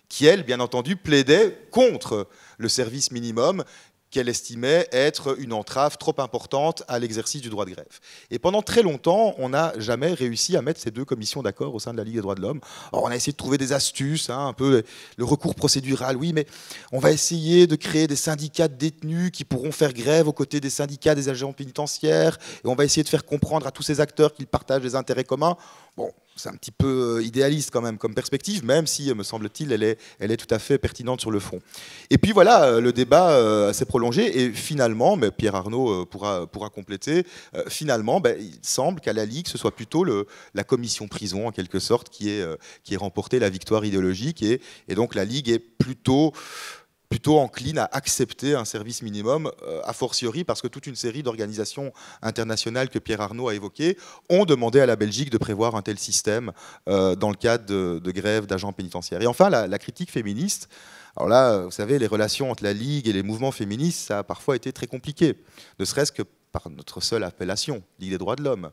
qui, elle, bien entendu, plaidait contre le service minimum qu'elle estimait être une entrave trop importante à l'exercice du droit de grève. Et pendant très longtemps, on n'a jamais réussi à mettre ces deux commissions d'accord au sein de la Ligue des droits de l'homme. Alors, on a essayé de trouver des astuces, un peu le recours procédural. Oui, mais on va essayer de créer des syndicats de détenus qui pourront faire grève aux côtés des syndicats des agents pénitentiaires, et on va essayer de faire comprendre à tous ces acteurs qu'ils partagent des intérêts communs. Bon, c'est un petit peu idéaliste quand même comme perspective, même si, me semble-t-il, elle est tout à fait pertinente sur le fond. Et puis voilà, le débat s'est prolongé et finalement, mais Pierre Arnaud pourra compléter, finalement, il semble qu'à la Ligue, ce soit plutôt la commission prison, en quelque sorte, qui ait remporté la victoire idéologique et donc la Ligue est plutôt encline à accepter un service minimum, a fortiori parce que toute une série d'organisations internationales que Pierre Arnaud a évoquées ont demandé à la Belgique de prévoir un tel système dans le cadre de grève d'agents pénitentiaires. Et enfin, la critique féministe. Alors là, vous savez, les relations entre la Ligue et les mouvements féministes, ça a parfois été très compliqué, ne serait-ce que par notre seule appellation, Ligue des droits de l'homme.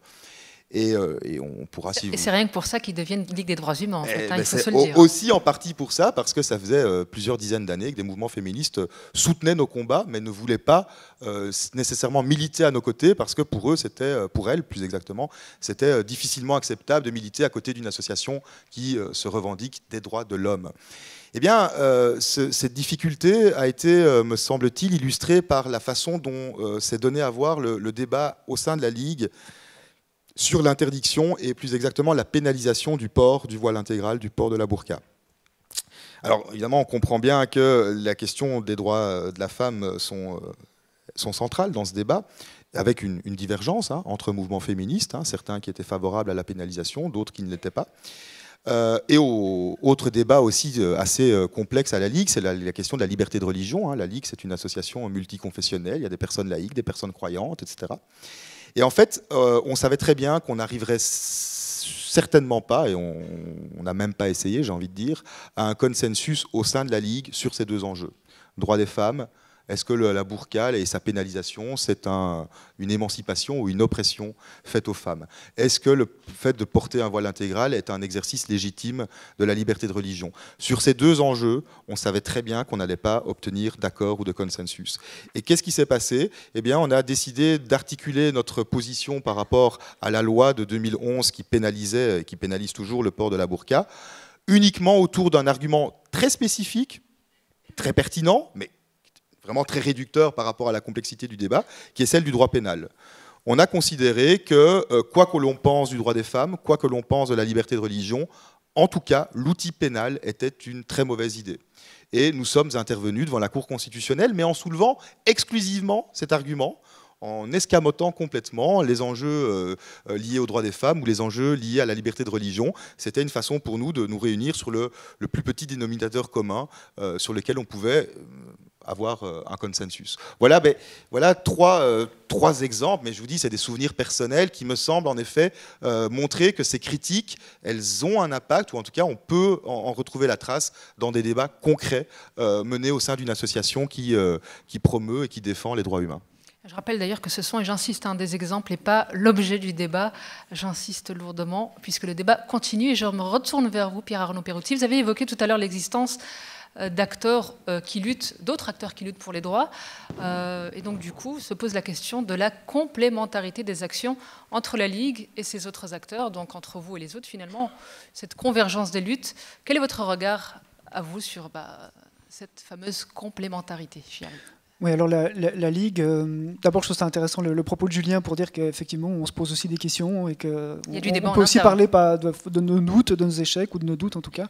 Et on pourra... Et c'est rien que pour ça qu'ils deviennent Ligue des droits humains, en fait, il faut se le dire. Aussi en partie pour ça, parce que ça faisait plusieurs dizaines d'années que des mouvements féministes soutenaient nos combats, mais ne voulaient pas nécessairement militer à nos côtés, parce que pour eux, pour elles plus exactement, c'était difficilement acceptable de militer à côté d'une association qui se revendique des droits de l'homme. Eh bien, cette difficulté a été, me semble-t-il, illustrée par la façon dont s'est donné à voir le débat au sein de la Ligue sur l'interdiction et plus exactement la pénalisation du port du voile intégral, du port de la burqa. Alors évidemment, on comprend bien que la question des droits de la femme sont centrales dans ce débat, avec une divergence entre mouvements féministes, certains qui étaient favorables à la pénalisation, d'autres qui ne l'étaient pas. Et autre débat aussi assez complexe à la Ligue, c'est la question de la liberté de religion. La Ligue, c'est une association multiconfessionnelle, il y a des personnes laïques, des personnes croyantes, etc. Et en fait, on savait très bien qu'on n'arriverait certainement pas, et on n'a même pas essayé, j'ai envie de dire, à un consensus au sein de la Ligue sur ces deux enjeux. Droits des femmes, est-ce que la burqa et sa pénalisation, c'est une émancipation ou une oppression faite aux femmes? Est-ce que le fait de porter un voile intégral est un exercice légitime de la liberté de religion? Sur ces deux enjeux, on savait très bien qu'on n'allait pas obtenir d'accord ou de consensus. Et qu'est-ce qui s'est passé? Eh bien, on a décidé d'articuler notre position par rapport à la loi de 2011 qui pénalisait, et qui pénalise toujours le port de la burqa, uniquement autour d'un argument très spécifique, très pertinent, mais vraiment très réducteur par rapport à la complexité du débat, qui est celle du droit pénal. On a considéré que, quoi que l'on pense du droit des femmes, quoi que l'on pense de la liberté de religion, en tout cas, l'outil pénal était une très mauvaise idée. Et nous sommes intervenus devant la Cour constitutionnelle, mais en soulevant exclusivement cet argument, en escamotant complètement les enjeux liés aux droits des femmes ou les enjeux liés à la liberté de religion. C'était une façon pour nous de nous réunir sur le plus petit dénominateur commun sur lequel on pouvait avoir un consensus. Voilà, trois exemples, mais je vous dis, c'est des souvenirs personnels qui me semblent en effet montrer que ces critiques, elles ont un impact, ou en tout cas on peut en retrouver la trace dans des débats concrets menés au sein d'une association qui promeut et qui défend les droits humains. Je rappelle d'ailleurs que ce sont, et j'insiste, des exemples et pas l'objet du débat. J'insiste lourdement, puisque le débat continue. Et je me retourne vers vous, Pierre Arnaud Perotti. Vous avez évoqué tout à l'heure l'existence d'acteurs qui luttent, d'autres acteurs qui luttent pour les droits. Et donc, du coup, se pose la question de la complémentarité des actions entre la Ligue et ces autres acteurs, donc entre vous et les autres, finalement, cette convergence des luttes. Quel est votre regard, à vous, sur cette fameuse complémentarité? J'y arrive. Oui, alors la Ligue, d'abord je trouve ça intéressant le propos de Julien pour dire qu'effectivement on se pose aussi des questions et qu'on peut aussi parler de nos doutes, de nos échecs ou de nos doutes en tout cas.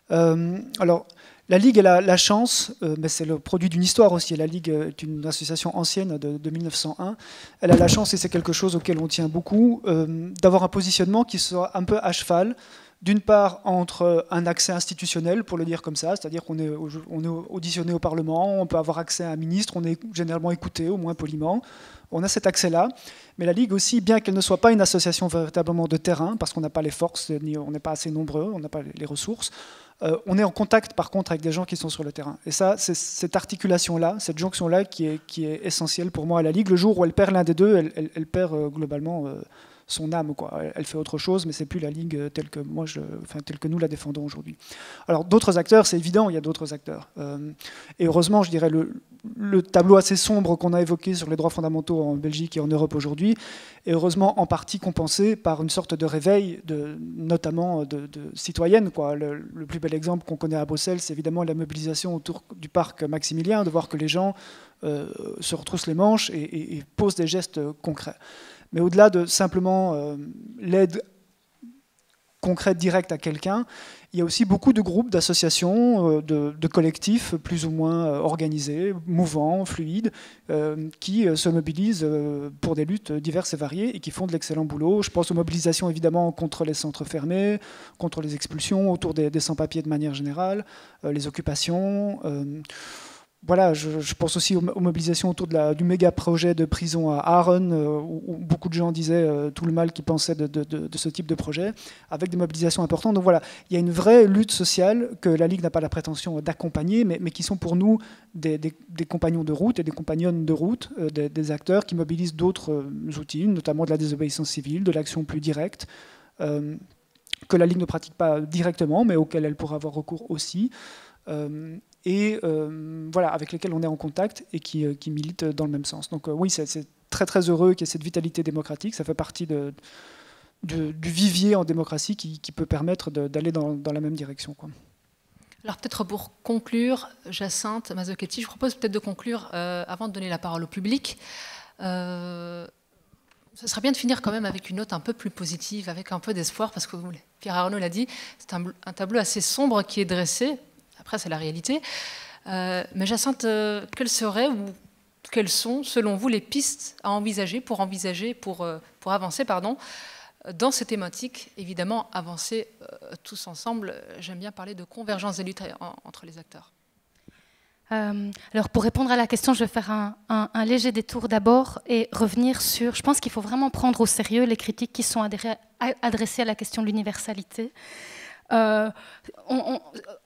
Alors la Ligue elle a la chance, mais c'est le produit d'une histoire aussi, la Ligue est une association ancienne de 1901, elle a la chance, et c'est quelque chose auquel on tient beaucoup, d'avoir un positionnement qui soit un peu à cheval, d'une part entre un accès institutionnel, pour le dire comme ça, c'est-à-dire qu'on est auditionné au Parlement, on peut avoir accès à un ministre, on est généralement écouté, au moins poliment, on a cet accès-là, mais la Ligue aussi, bien qu'elle ne soit pas une association véritablement de terrain, parce qu'on n'a pas les forces, on n'est pas assez nombreux, on n'a pas les ressources, on est en contact par contre avec des gens qui sont sur le terrain. Et ça, c'est cette articulation-là, cette jonction-là qui est essentielle pour moi à la Ligue. Le jour où elle perd l'un des deux, elle perd globalement son âme, quoi. Elle fait autre chose, mais c'est plus la Ligue telle que telle que nous la défendons aujourd'hui. Alors d'autres acteurs, c'est évident, il y a d'autres acteurs. Et heureusement, je dirais le tableau assez sombre qu'on a évoqué sur les droits fondamentaux en Belgique et en Europe aujourd'hui est heureusement en partie compensé par une sorte de réveil, notamment de citoyennes, quoi. Le plus bel exemple qu'on connaît à Bruxelles, c'est évidemment la mobilisation autour du parc Maximilien, de voir que les gens se retroussent les manches et posent des gestes concrets. Mais au-delà de simplement l'aide concrète, directe à quelqu'un. Il y a aussi beaucoup de groupes, d'associations, de collectifs plus ou moins organisés, mouvants, fluides, qui se mobilisent pour des luttes diverses et variées et qui font de l'excellent boulot. Je pense aux mobilisations évidemment contre les centres fermés, contre les expulsions, autour des sans-papiers de manière générale, les occupations. Voilà, je pense aussi aux mobilisations autour du méga projet de prison à Aaron, où beaucoup de gens disaient tout le mal qu'ils pensaient de ce type de projet, avec des mobilisations importantes. Donc voilà, il y a une vraie lutte sociale que la Ligue n'a pas la prétention d'accompagner, mais qui sont pour nous des compagnons de route et des compagnonnes de route, des acteurs qui mobilisent d'autres outils, notamment de la désobéissance civile, de l'action plus directe, que la Ligue ne pratique pas directement, mais auquel elle pourra avoir recours aussi. Voilà, avec lesquels on est en contact et qui militent dans le même sens. Donc oui, c'est très très heureux qu'il y ait cette vitalité démocratique, ça fait partie du vivier en démocratie qui peut permettre d'aller dans la même direction, quoi. Alors peut-être pour conclure, Jacinthe Mazzochetti, je propose peut-être de conclure, avant de donner la parole au public, ce serait bien de finir quand même avec une note un peu plus positive, avec un peu d'espoir, parce que Pierre Arnaud l'a dit, c'est un tableau assez sombre qui est dressé. Après, c'est la réalité. Mais Jacinthe, quelles seraient ou quelles sont, selon vous, les pistes à envisager pour avancer dans ces thématiques? Évidemment, avancer tous ensemble. J'aime bien parler de convergence des luttes entre les acteurs. Alors, pour répondre à la question, je vais faire un léger détour d'abord et revenir sur... Je pense qu'il faut vraiment prendre au sérieux les critiques qui sont adressées à la question de l'universalité. En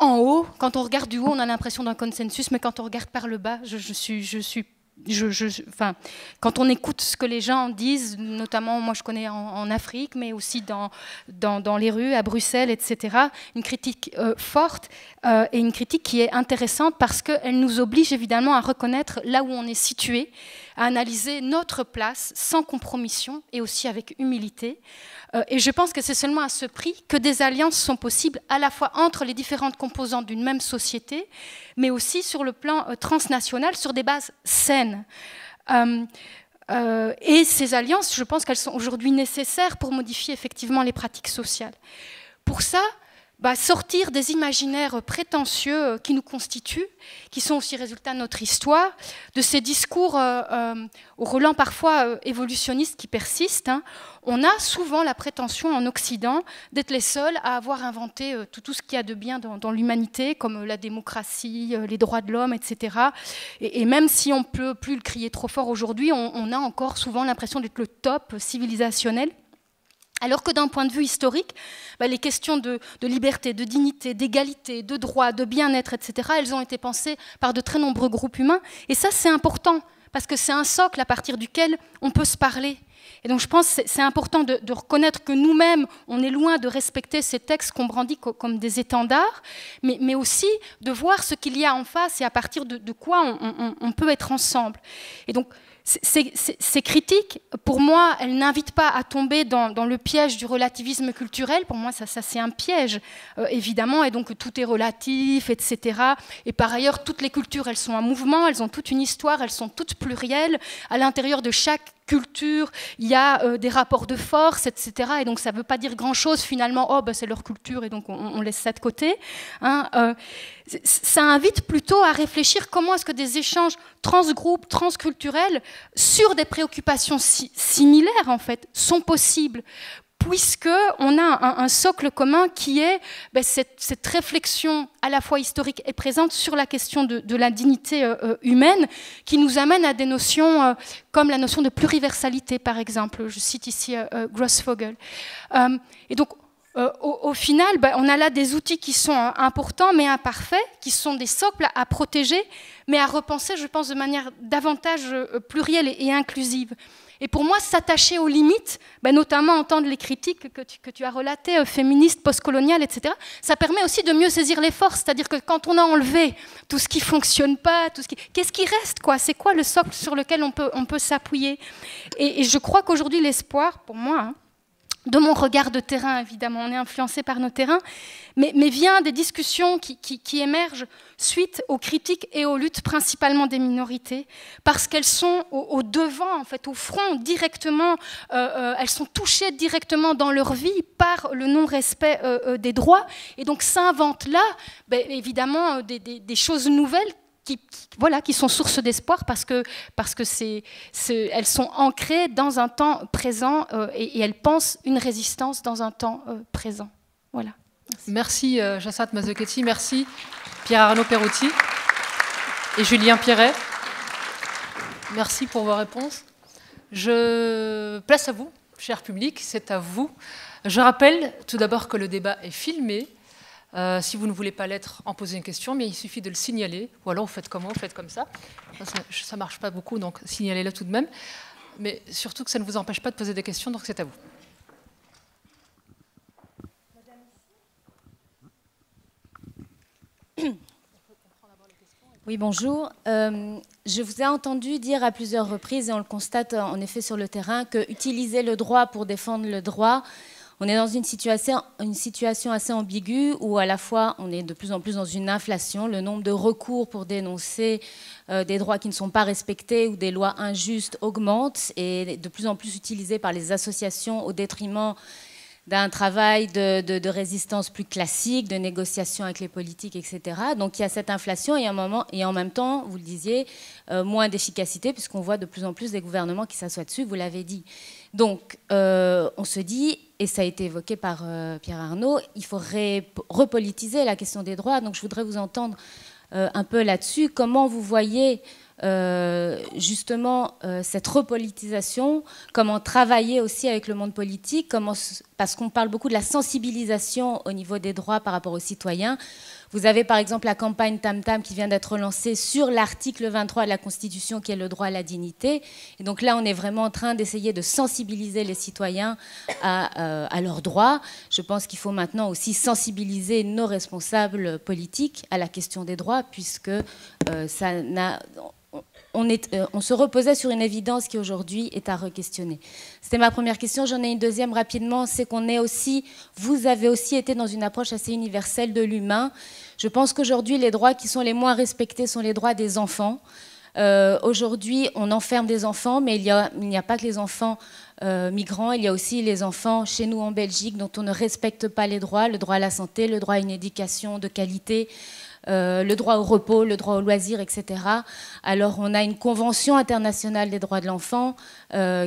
haut, quand on regarde du haut, on a l'impression d'un consensus, mais quand on regarde par le bas, quand on écoute ce que les gens disent, notamment, moi je connais en Afrique, mais aussi dans les rues, à Bruxelles, etc., une critique forte et une critique qui est intéressante parce qu'elle nous oblige évidemment à reconnaître là où on est situé, à analyser notre place sans compromission et aussi avec humilité. Et je pense que c'est seulement à ce prix que des alliances sont possibles à la fois entre les différentes composantes d'une même société, mais aussi sur le plan transnational, sur des bases saines. Et ces alliances, je pense qu'elles sont aujourd'hui nécessaires pour modifier effectivement les pratiques sociales. Pour ça, sortir des imaginaires prétentieux qui nous constituent, qui sont aussi résultats de notre histoire, de ces discours au relent parfois évolutionnistes qui persistent. On a souvent la prétention en Occident d'être les seuls à avoir inventé tout ce qu'il y a de bien dans l'humanité, comme la démocratie, les droits de l'homme, etc. Et même si on ne peut plus le crier trop fort aujourd'hui, on a encore souvent l'impression d'être le top civilisationnel. Alors que d'un point de vue historique, les questions de liberté, de dignité, d'égalité, de droit, de bien-être, etc., elles ont été pensées par de très nombreux groupes humains. Et ça, c'est important, parce que c'est un socle à partir duquel on peut se parler. Et donc je pense que c'est important de reconnaître que nous-mêmes, on est loin de respecter ces textes qu'on brandit comme des étendards, mais aussi de voir ce qu'il y a en face et à partir de quoi on peut être ensemble. Et donc, ces critiques, pour moi, elles n'invitent pas à tomber dans le piège du relativisme culturel. Pour moi, ça c'est un piège, évidemment, et donc tout est relatif, etc. Et par ailleurs, toutes les cultures, elles sont en mouvement, elles ont toute une histoire, elles sont toutes plurielles. À l'intérieur de chaque culture, il y a des rapports de force, etc. Et donc ça ne veut pas dire grand-chose finalement, c'est leur culture et donc on laisse ça de côté. Ça invite plutôt à réfléchir comment est-ce que des échanges transgroupes, transculturels, sur des préoccupations similaires en fait, sont possibles, puisqu'on a un socle commun qui est cette réflexion à la fois historique et présente sur la question de la dignité humaine, qui nous amène à des notions comme la notion de pluriversalité, par exemple. Je cite ici Grossfogel. Et donc, au final, on a là des outils qui sont importants mais imparfaits, qui sont des socles à protéger, mais à repenser, je pense, de manière davantage plurielle et inclusive. Et pour moi, s'attacher aux limites, notamment entendre les critiques que tu as relatées, féministes, postcoloniales, etc., ça permet aussi de mieux saisir les forces. C'est-à-dire que quand on a enlevé tout ce qui ne fonctionne pas, qu'est-ce qui reste, quoi ? C'est quoi le socle sur lequel on peut s'appuyer ? Et je crois qu'aujourd'hui, l'espoir, pour moi, de mon regard de terrain, évidemment, on est influencé par nos terrains, mais vient des discussions qui émergent suite aux critiques et aux luttes principalement des minorités, parce qu'elles sont au devant, en fait, au front, directement, elles sont touchées directement dans leur vie par le non-respect des droits, et donc s'inventent là, évidemment, des choses nouvelles qui sont source d'espoir parce que elles sont ancrées dans un temps présent et elles pensent une résistance dans un temps présent. Voilà. Merci Jassat Mazzochetti, merci Pierre-Arnaud Perotti et Julien Pierret. Merci pour vos réponses. Je place à vous, cher public, c'est à vous. Je rappelle tout d'abord que le débat est filmé. Si vous ne voulez pas l'être, en poser une question, mais il suffit de le signaler. Ou alors vous faites comment? Vous faites comme ça. Ça ne marche pas beaucoup, donc signalez-le tout de même. Mais surtout que ça ne vous empêche pas de poser des questions, donc c'est à vous. Oui, bonjour. Je vous ai entendu dire à plusieurs reprises, et on le constate en effet sur le terrain, que utiliser le droit pour défendre le droit, on est dans une situation assez ambiguë où à la fois on est de plus en plus dans une inflation, le nombre de recours pour dénoncer des droits qui ne sont pas respectés ou des lois injustes augmente et de plus en plus utilisé par les associations au détriment d'un travail de résistance plus classique, de négociation avec les politiques, etc. Donc il y a cette inflation et en même temps, vous le disiez, moins d'efficacité puisqu'on voit de plus en plus des gouvernements qui s'assoient dessus, vous l'avez dit. Donc on se dit, et ça a été évoqué par Pierre Arnaud, il faut repolitiser la question des droits. Donc je voudrais vous entendre un peu là-dessus. Comment vous voyez justement cette repolitisation, comment travailler aussi avec le monde politique, parce qu'on parle beaucoup de la sensibilisation au niveau des droits par rapport aux citoyens. Vous avez par exemple la campagne Tam Tam qui vient d'être lancée sur l'article 23 de la Constitution qui est le droit à la dignité. Et donc là, on est vraiment en train d'essayer de sensibiliser les citoyens à leurs droits. Je pense qu'il faut maintenant aussi sensibiliser nos responsables politiques à la question des droits puisque ça n'a... On se reposait sur une évidence qui aujourd'hui est à re-questionner. C'était ma première question. J'en ai une deuxième rapidement, c'est qu'on est aussi, vous avez aussi été dans une approche assez universelle de l'humain. Je pense qu'aujourd'hui, les droits qui sont les moins respectés sont les droits des enfants. Aujourd'hui, on enferme des enfants, mais il n'y a pas que les enfants migrants, il y a aussi les enfants chez nous en Belgique dont on ne respecte pas les droits, le droit à la santé, le droit à une éducation de qualité, le droit au repos, le droit au loisir, etc. Alors on a une convention internationale des droits de l'enfant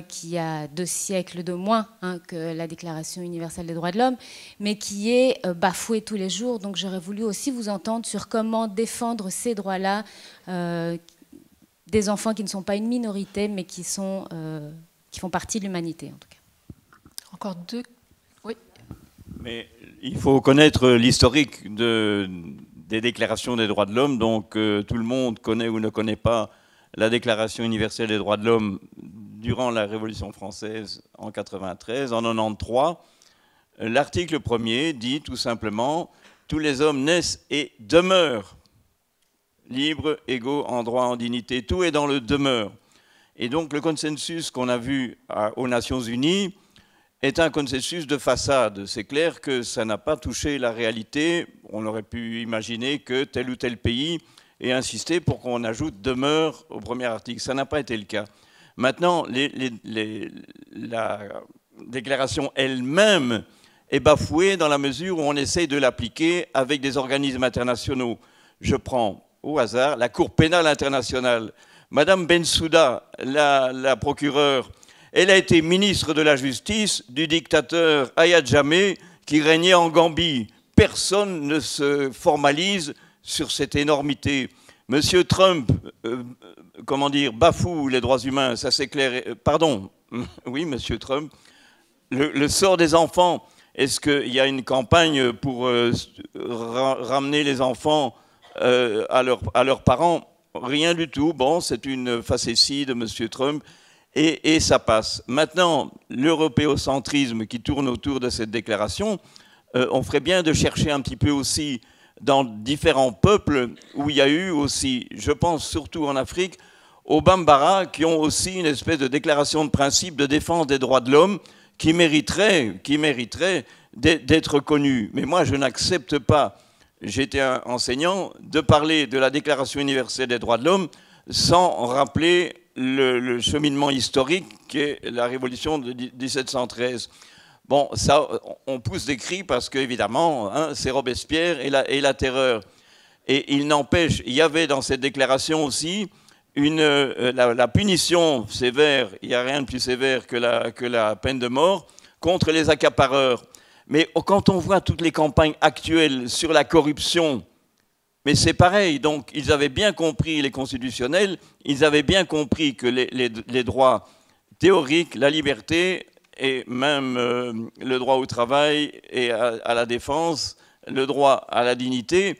qui a 2 siècles de moins que la Déclaration universelle des droits de l'homme, mais qui est bafouée tous les jours. Donc j'aurais voulu aussi vous entendre sur comment défendre ces droits-là des enfants qui ne sont pas une minorité, mais qui font partie de l'humanité, en tout cas. Encore 2. Oui. Mais il faut connaître l'historique des déclarations des droits de l'homme. Donc tout le monde connaît ou ne connaît pas la Déclaration universelle des droits de l'homme durant la Révolution française en 93, en 93. L'article 1er dit tout simplement « Tous les hommes naissent et demeurent libres, égaux, en droit, en dignité. » Tout est dans le demeure. Et donc le consensus qu'on a vu aux Nations Unies est un consensus de façade. C'est clair que ça n'a pas touché la réalité. On aurait pu imaginer que tel ou tel pays ait insisté pour qu'on ajoute « demeure » au premier article. Ça n'a pas été le cas. Maintenant, la déclaration elle-même est bafouée dans la mesure où on essaye de l'appliquer avec des organismes internationaux. Je prends au hasard la Cour pénale internationale. Madame Bensouda, la procureure, elle a été ministre de la Justice du dictateur Yahya Jammeh qui régnait en Gambie. Personne ne se formalise sur cette énormité. Monsieur Trump, bafoue les droits humains, ça c'est clair. Pardon, oui, monsieur Trump. Le sort des enfants, est-ce qu'il y a une campagne pour ramener les enfants à leurs parents? Rien du tout. Bon, c'est une facétie de monsieur Trump. Et ça passe. Maintenant, l'européocentrisme qui tourne autour de cette déclaration, on ferait bien de chercher un petit peu aussi dans différents peuples où il y a eu aussi, je pense surtout en Afrique, aux Bambara qui ont aussi une espèce de déclaration de principe de défense des droits de l'homme qui mériterait d'être connu. Mais moi, je n'accepte pas, j'étais un enseignant, de parler de la Déclaration universelle des droits de l'homme sans rappeler le cheminement historique qu'est la Révolution de 1713. Bon, ça, on pousse des cris parce qu'évidemment, hein, c'est Robespierre et la terreur. Et il n'empêche, il y avait dans cette déclaration aussi la punition sévère, il n'y a rien de plus sévère que la peine de mort, contre les accapareurs. Mais quand on voit toutes les campagnes actuelles sur la corruption, mais c'est pareil, donc ils avaient bien compris, les constitutionnels, ils avaient bien compris que les droits théoriques, la liberté et même le droit au travail et à la défense, le droit à la dignité,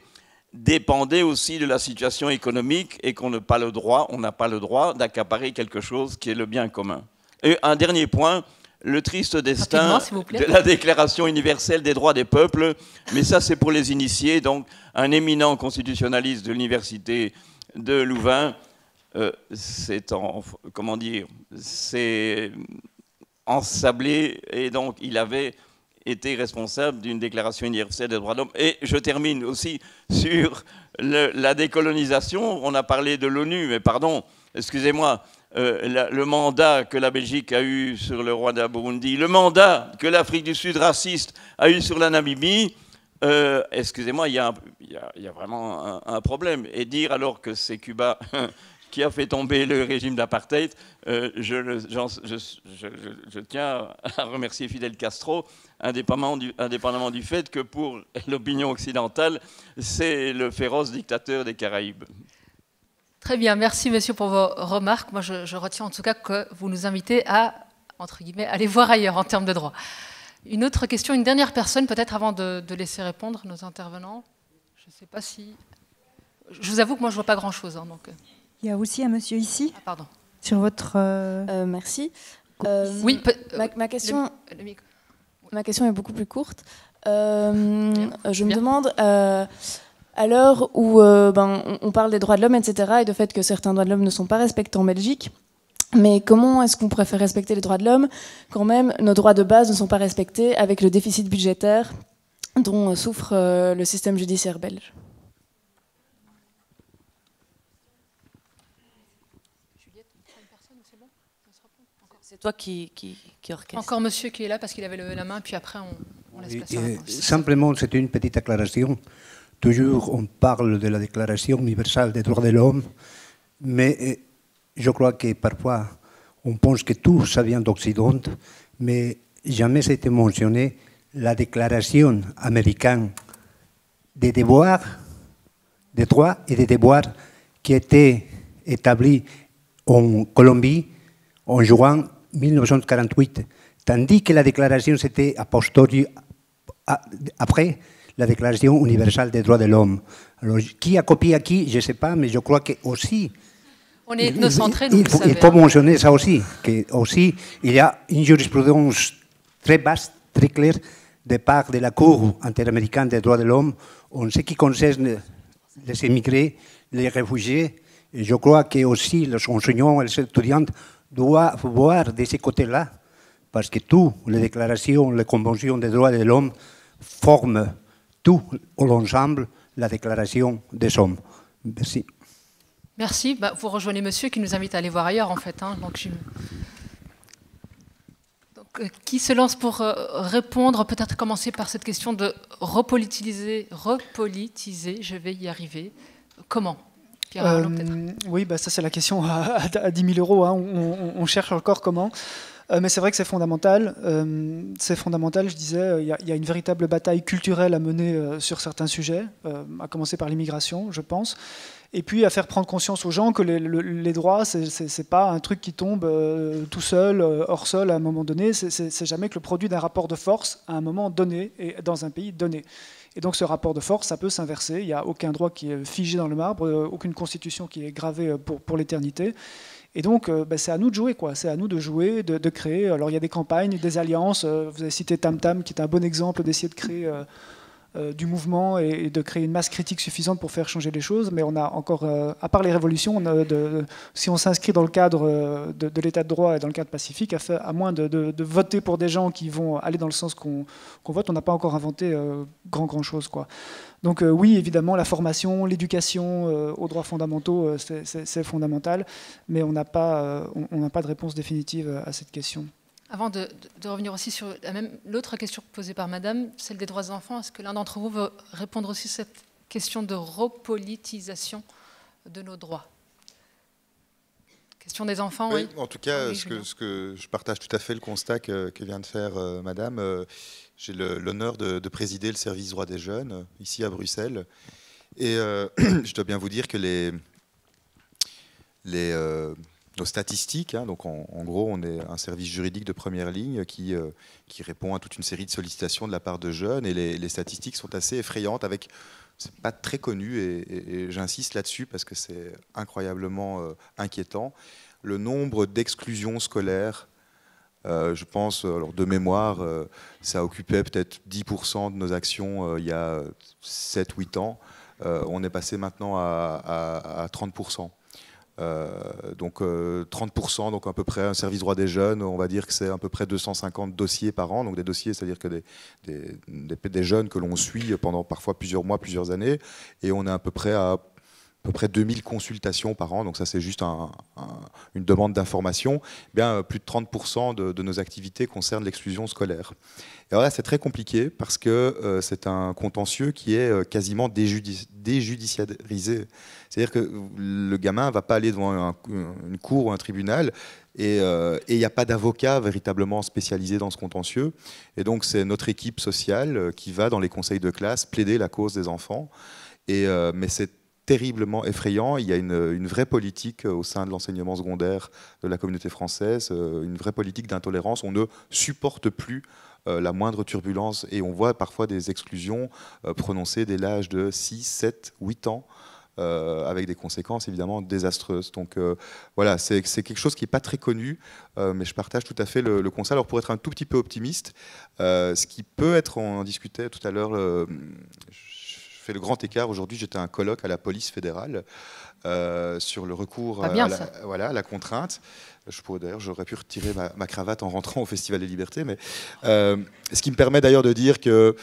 dépendaient aussi de la situation économique et qu'on n'a pas le droit d'accaparer quelque chose qui est le bien commun. Et un dernier point, le triste destin de la Déclaration universelle des droits des peuples, mais ça c'est pour les initiés, donc un éminent constitutionnaliste de l'université de Louvain, c'est ensablé, et donc il avait été responsable d'une Déclaration universelle des droits de l'homme. Et je termine aussi sur la décolonisation. On a parlé de l'ONU, mais pardon, excusez-moi, le mandat que la Belgique a eu sur le Rwanda-Burundi, le mandat que l'Afrique du Sud raciste a eu sur la Namibie, excusez-moi, il y a vraiment un problème. Et dire alors que c'est Cuba qui a fait tomber le régime d'apartheid, je tiens à remercier Fidel Castro, indépendamment du fait que pour l'opinion occidentale, c'est le féroce dictateur des Caraïbes. Très bien, merci monsieur pour vos remarques. Moi, je retiens en tout cas que vous nous invitez à, entre guillemets, aller voir ailleurs en termes de droit. Une autre question, une dernière personne peut-être avant de laisser répondre nos intervenants. Je ne sais pas si... Je vous avoue que moi, je ne vois pas grand-chose. Hein, donc... Il y a aussi un monsieur ici. Ah, pardon. Sur votre... Merci. Oui, ma question est beaucoup plus courte. Je me demande... à l'heure où on parle des droits de l'homme, etc., et du fait que certains droits de l'homme ne sont pas respectés en Belgique, mais comment est-ce qu'on pourrait faire respecter les droits de l'homme quand même nos droits de base ne sont pas respectés avec le déficit budgétaire dont souffre le système judiciaire belge? C'est toi qui orchestre. Encore monsieur qui est là parce qu'il avait levé la main, puis après on laisse passer la réponse. Simplement, c'est une petite déclaration. Toujours, on parle de la Déclaration universelle des droits de l'homme, mais je crois que parfois, on pense que tout ça vient d'Occident, mais jamais ça a été mentionné la Déclaration américaine des devoirs, des droits et des devoirs qui était établie en Colombie en juin 1948, tandis que la déclaration c'était après la Déclaration universelle des droits de l'homme. Alors, qui a copié à qui, je ne sais pas, mais je crois que aussi... On est ethnocentré, nous, il faut mentionner ça aussi, qu'il y a une jurisprudence très vaste, très claire, de part de la Cour interaméricaine des droits de l'homme, en ce qui concerne les émigrés, les réfugiés. Et je crois que aussi les enseignants et les étudiants doivent voir de ce côté-là, parce que toutes les déclarations, les conventions des droits de l'homme forment tout l'ensemble la déclaration des hommes. Merci. Merci. Vous rejoignez monsieur qui nous invite à aller voir ailleurs, en fait. Hein. Donc, qui se lance pour répondre? Peut-être commencer par cette question de repolitiser, je vais y arriver. Comment? Oui, ça c'est la question à 10 000 €. Hein. On cherche encore comment. Mais c'est vrai que c'est fondamental. Je disais, il y a une véritable bataille culturelle à mener sur certains sujets, à commencer par l'immigration, je pense. Et puis à faire prendre conscience aux gens que les droits, c'est pas un truc qui tombe tout seul, hors sol à un moment donné. C'est jamais que le produit d'un rapport de force à un moment donné et dans un pays donné. Et donc ce rapport de force, ça peut s'inverser. Il n'y a aucun droit qui est figé dans le marbre, aucune constitution qui est gravée pour l'éternité. Et donc, c'est à nous de jouer, quoi. C'est à nous de jouer, de créer. Alors, il y a des campagnes, des alliances. Vous avez cité Tam Tam, qui est un bon exemple d'essayer de créer du mouvement et de créer une masse critique suffisante pour faire changer les choses. Mais on a encore, à part les révolutions, si on s'inscrit dans le cadre de l'état de droit et dans le cadre pacifique, à moins de voter pour des gens qui vont aller dans le sens qu'on vote, on n'a pas encore inventé grand chose, quoi. Donc oui, évidemment, la formation, l'éducation aux droits fondamentaux, c'est fondamental, mais on n'a pas de réponse définitive à cette question. Avant de revenir aussi sur l'autre question posée par Madame, celle des droits des enfants, est-ce que l'un d'entre vous veut répondre aussi à cette question de repolitisation de nos droits? Question des enfants, oui. En tout cas, oui, ce que je partage tout à fait le constat que vient de faire Madame. J'ai l'honneur de présider le service droits des jeunes ici à Bruxelles. Et je dois bien vous dire que nos statistiques, hein, donc en gros, on est un service juridique de première ligne qui répond à toute une série de sollicitations de la part de jeunes. Et les statistiques sont assez effrayantes avec... C'est pas très connu et j'insiste là-dessus parce que c'est incroyablement inquiétant. Le nombre d'exclusions scolaires, je pense, alors de mémoire, ça occupait peut-être 10% de nos actions il y a 7-8 ans. On est passé maintenant à 30%. Donc 30%, donc à peu près un service droit des jeunes, on va dire que c'est à peu près 250 dossiers par an. Donc des dossiers, c'est-à-dire que des jeunes que l'on suit pendant parfois plusieurs mois, plusieurs années, et on est à peu près 2000 consultations par an. Donc ça, c'est juste une demande d'information. Bien, plus de 30% de nos activités concernent l'exclusion scolaire. Et alors là, c'est très compliqué parce que c'est un contentieux qui est quasiment déjudiciarisé. C'est-à-dire que le gamin ne va pas aller devant une cour ou un tribunal et il n'y a pas d'avocat véritablement spécialisé dans ce contentieux. Et donc, c'est notre équipe sociale qui va dans les conseils de classe plaider la cause des enfants. Mais c'est terriblement effrayant. Il y a une vraie politique au sein de l'enseignement secondaire de la communauté française, une vraie politique d'intolérance. On ne supporte plus la moindre turbulence et on voit parfois des exclusions prononcées dès l'âge de 6, 7, 8 ans avec des conséquences évidemment désastreuses. Donc voilà, c'est quelque chose qui n'est pas très connu, mais je partage tout à fait le constat. Alors pour être un tout petit peu optimiste, ce qui peut être, on en discutait tout à l'heure, fait le grand écart. Aujourd'hui, j'étais à un colloque à la police fédérale sur le recours à la contrainte. D'ailleurs, j'aurais pu retirer ma cravate en rentrant au Festival des Libertés, mais ce qui me permet d'ailleurs de dire que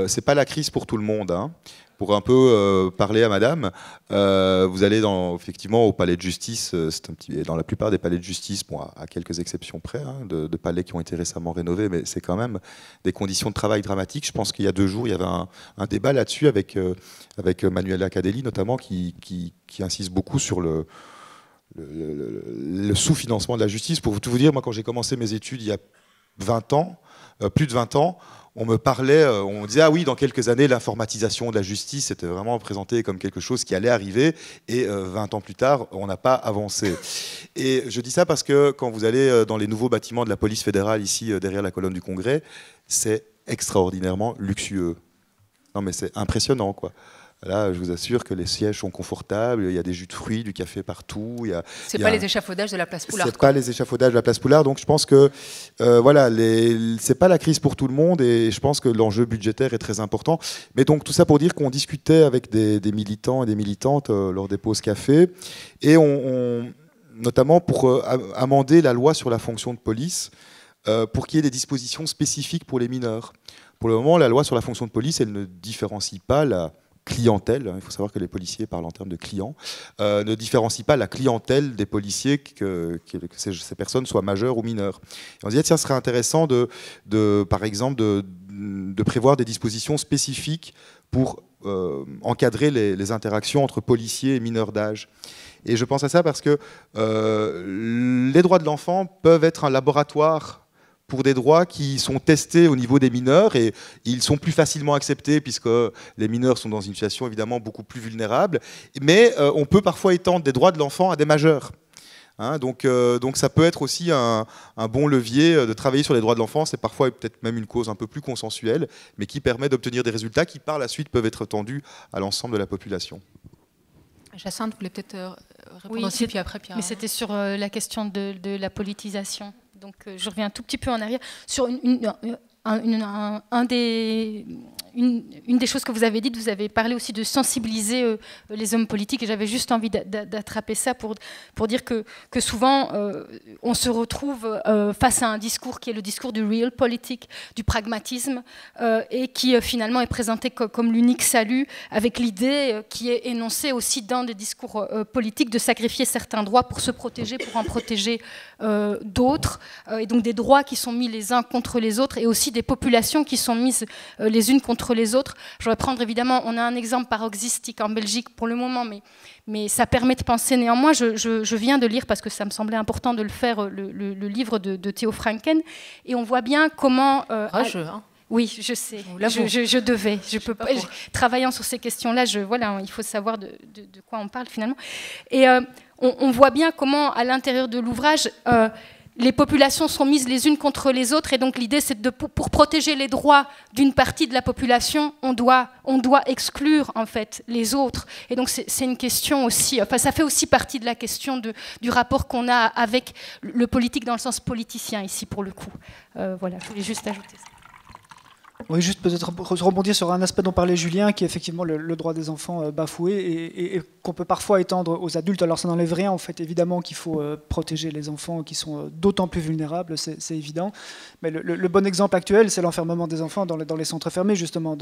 c'est pas la crise pour tout le monde. Hein. Pour un peu parler à Madame, vous allez effectivement au palais de justice, dans la plupart des palais de justice, bon, à quelques exceptions près, hein, de palais qui ont été récemment rénovés, mais c'est quand même des conditions de travail dramatiques. Je pense qu'il y a 2 jours, il y avait un débat là-dessus avec Manuela Cadelli notamment, qui insiste beaucoup sur le sous-financement de la justice. Pour tout vous dire, moi quand j'ai commencé mes études il y a 20 ans, plus de 20 ans, on me parlait, on disait, ah oui, dans quelques années, l'informatisation de la justice était vraiment présentée comme quelque chose qui allait arriver, et 20 ans plus tard, on n'a pas avancé. Et je dis ça parce que quand vous allez dans les nouveaux bâtiments de la police fédérale, ici, derrière la colonne du Congrès, c'est extraordinairement luxueux. Non mais c'est impressionnant, quoi. Là, je vous assure que les sièges sont confortables, il y a des jus de fruits, du café partout. C'est pas les échafaudages de la place Poulard. C'est pas les échafaudages de la place Poulard, donc je pense que voilà, c'est pas la crise pour tout le monde et je pense que l'enjeu budgétaire est très important. Mais donc tout ça pour dire qu'on discutait avec des militants et des militantes lors des pauses café et notamment pour amender la loi sur la fonction de police pour qu'il y ait des dispositions spécifiques pour les mineurs. Pour le moment, la loi sur la fonction de police, elle ne différencie pas la clientèle, il faut savoir que les policiers parlent en termes de clients, ne différencie pas la clientèle des policiers, que ces personnes soient majeures ou mineures. Et on se dit, tiens, ce serait intéressant par exemple, de prévoir des dispositions spécifiques pour encadrer les interactions entre policiers et mineurs d'âge. Et je pense à ça parce que les droits de l'enfant peuvent être un laboratoire pour des droits qui sont testés au niveau des mineurs et ils sont plus facilement acceptés puisque les mineurs sont dans une situation évidemment beaucoup plus vulnérable. Mais on peut parfois étendre des droits de l'enfant à des majeurs. Hein, donc ça peut être aussi un bon levier de travailler sur les droits de l'enfant. C'est parfois peut-être même une cause un peu plus consensuelle, mais qui permet d'obtenir des résultats qui par la suite peuvent être tendus à l'ensemble de la population. Jacinthe, vous voulez peut-être répondre oui, aussi, puis après Pierre. Mais c'était sur la question de la politisation. Donc je reviens un tout petit peu en arrière sur une une des choses que vous avez dites, vous avez parlé aussi de sensibiliser les hommes politiques, et j'avais juste envie d'attraper ça pour dire que souvent on se retrouve face à un discours qui est le discours du real politique, du pragmatisme, et qui finalement est présenté comme l'unique salut, avec l'idée qui est énoncée aussi dans des discours politiques de sacrifier certains droits pour se protéger, pour en protéger d'autres, et donc des droits qui sont mis les uns contre les autres, et aussi des populations qui sont mises les unes contre les autres. Je vais prendre évidemment, on a un exemple paroxystique en Belgique pour le moment, mais ça permet de penser néanmoins. Je viens de lire, parce que ça me semblait important de le faire, le livre de Theo Franken, et on voit bien comment... Oui, je sais. Je devais. Je peux pas. Travaillant sur ces questions-là, voilà, il faut savoir de quoi on parle finalement. Et on voit bien comment, à l'intérieur de l'ouvrage, les populations sont mises les unes contre les autres, et donc l'idée, c'est pour protéger les droits d'une partie de la population, on doit exclure en fait les autres. Et donc c'est une question aussi. Enfin, ça fait aussi partie de la question du rapport qu'on a avec le politique dans le sens politicien ici pour le coup. Voilà, je voulais juste ajouter ça. Oui, juste peut-être rebondir sur un aspect dont parlait Julien, qui est effectivement le droit des enfants bafoué et qu'on peut parfois étendre aux adultes. Alors ça n'enlève rien, en fait, évidemment qu'il faut protéger les enfants qui sont d'autant plus vulnérables, c'est évident. Mais le bon exemple actuel, c'est l'enfermement des enfants dans les centres fermés, justement.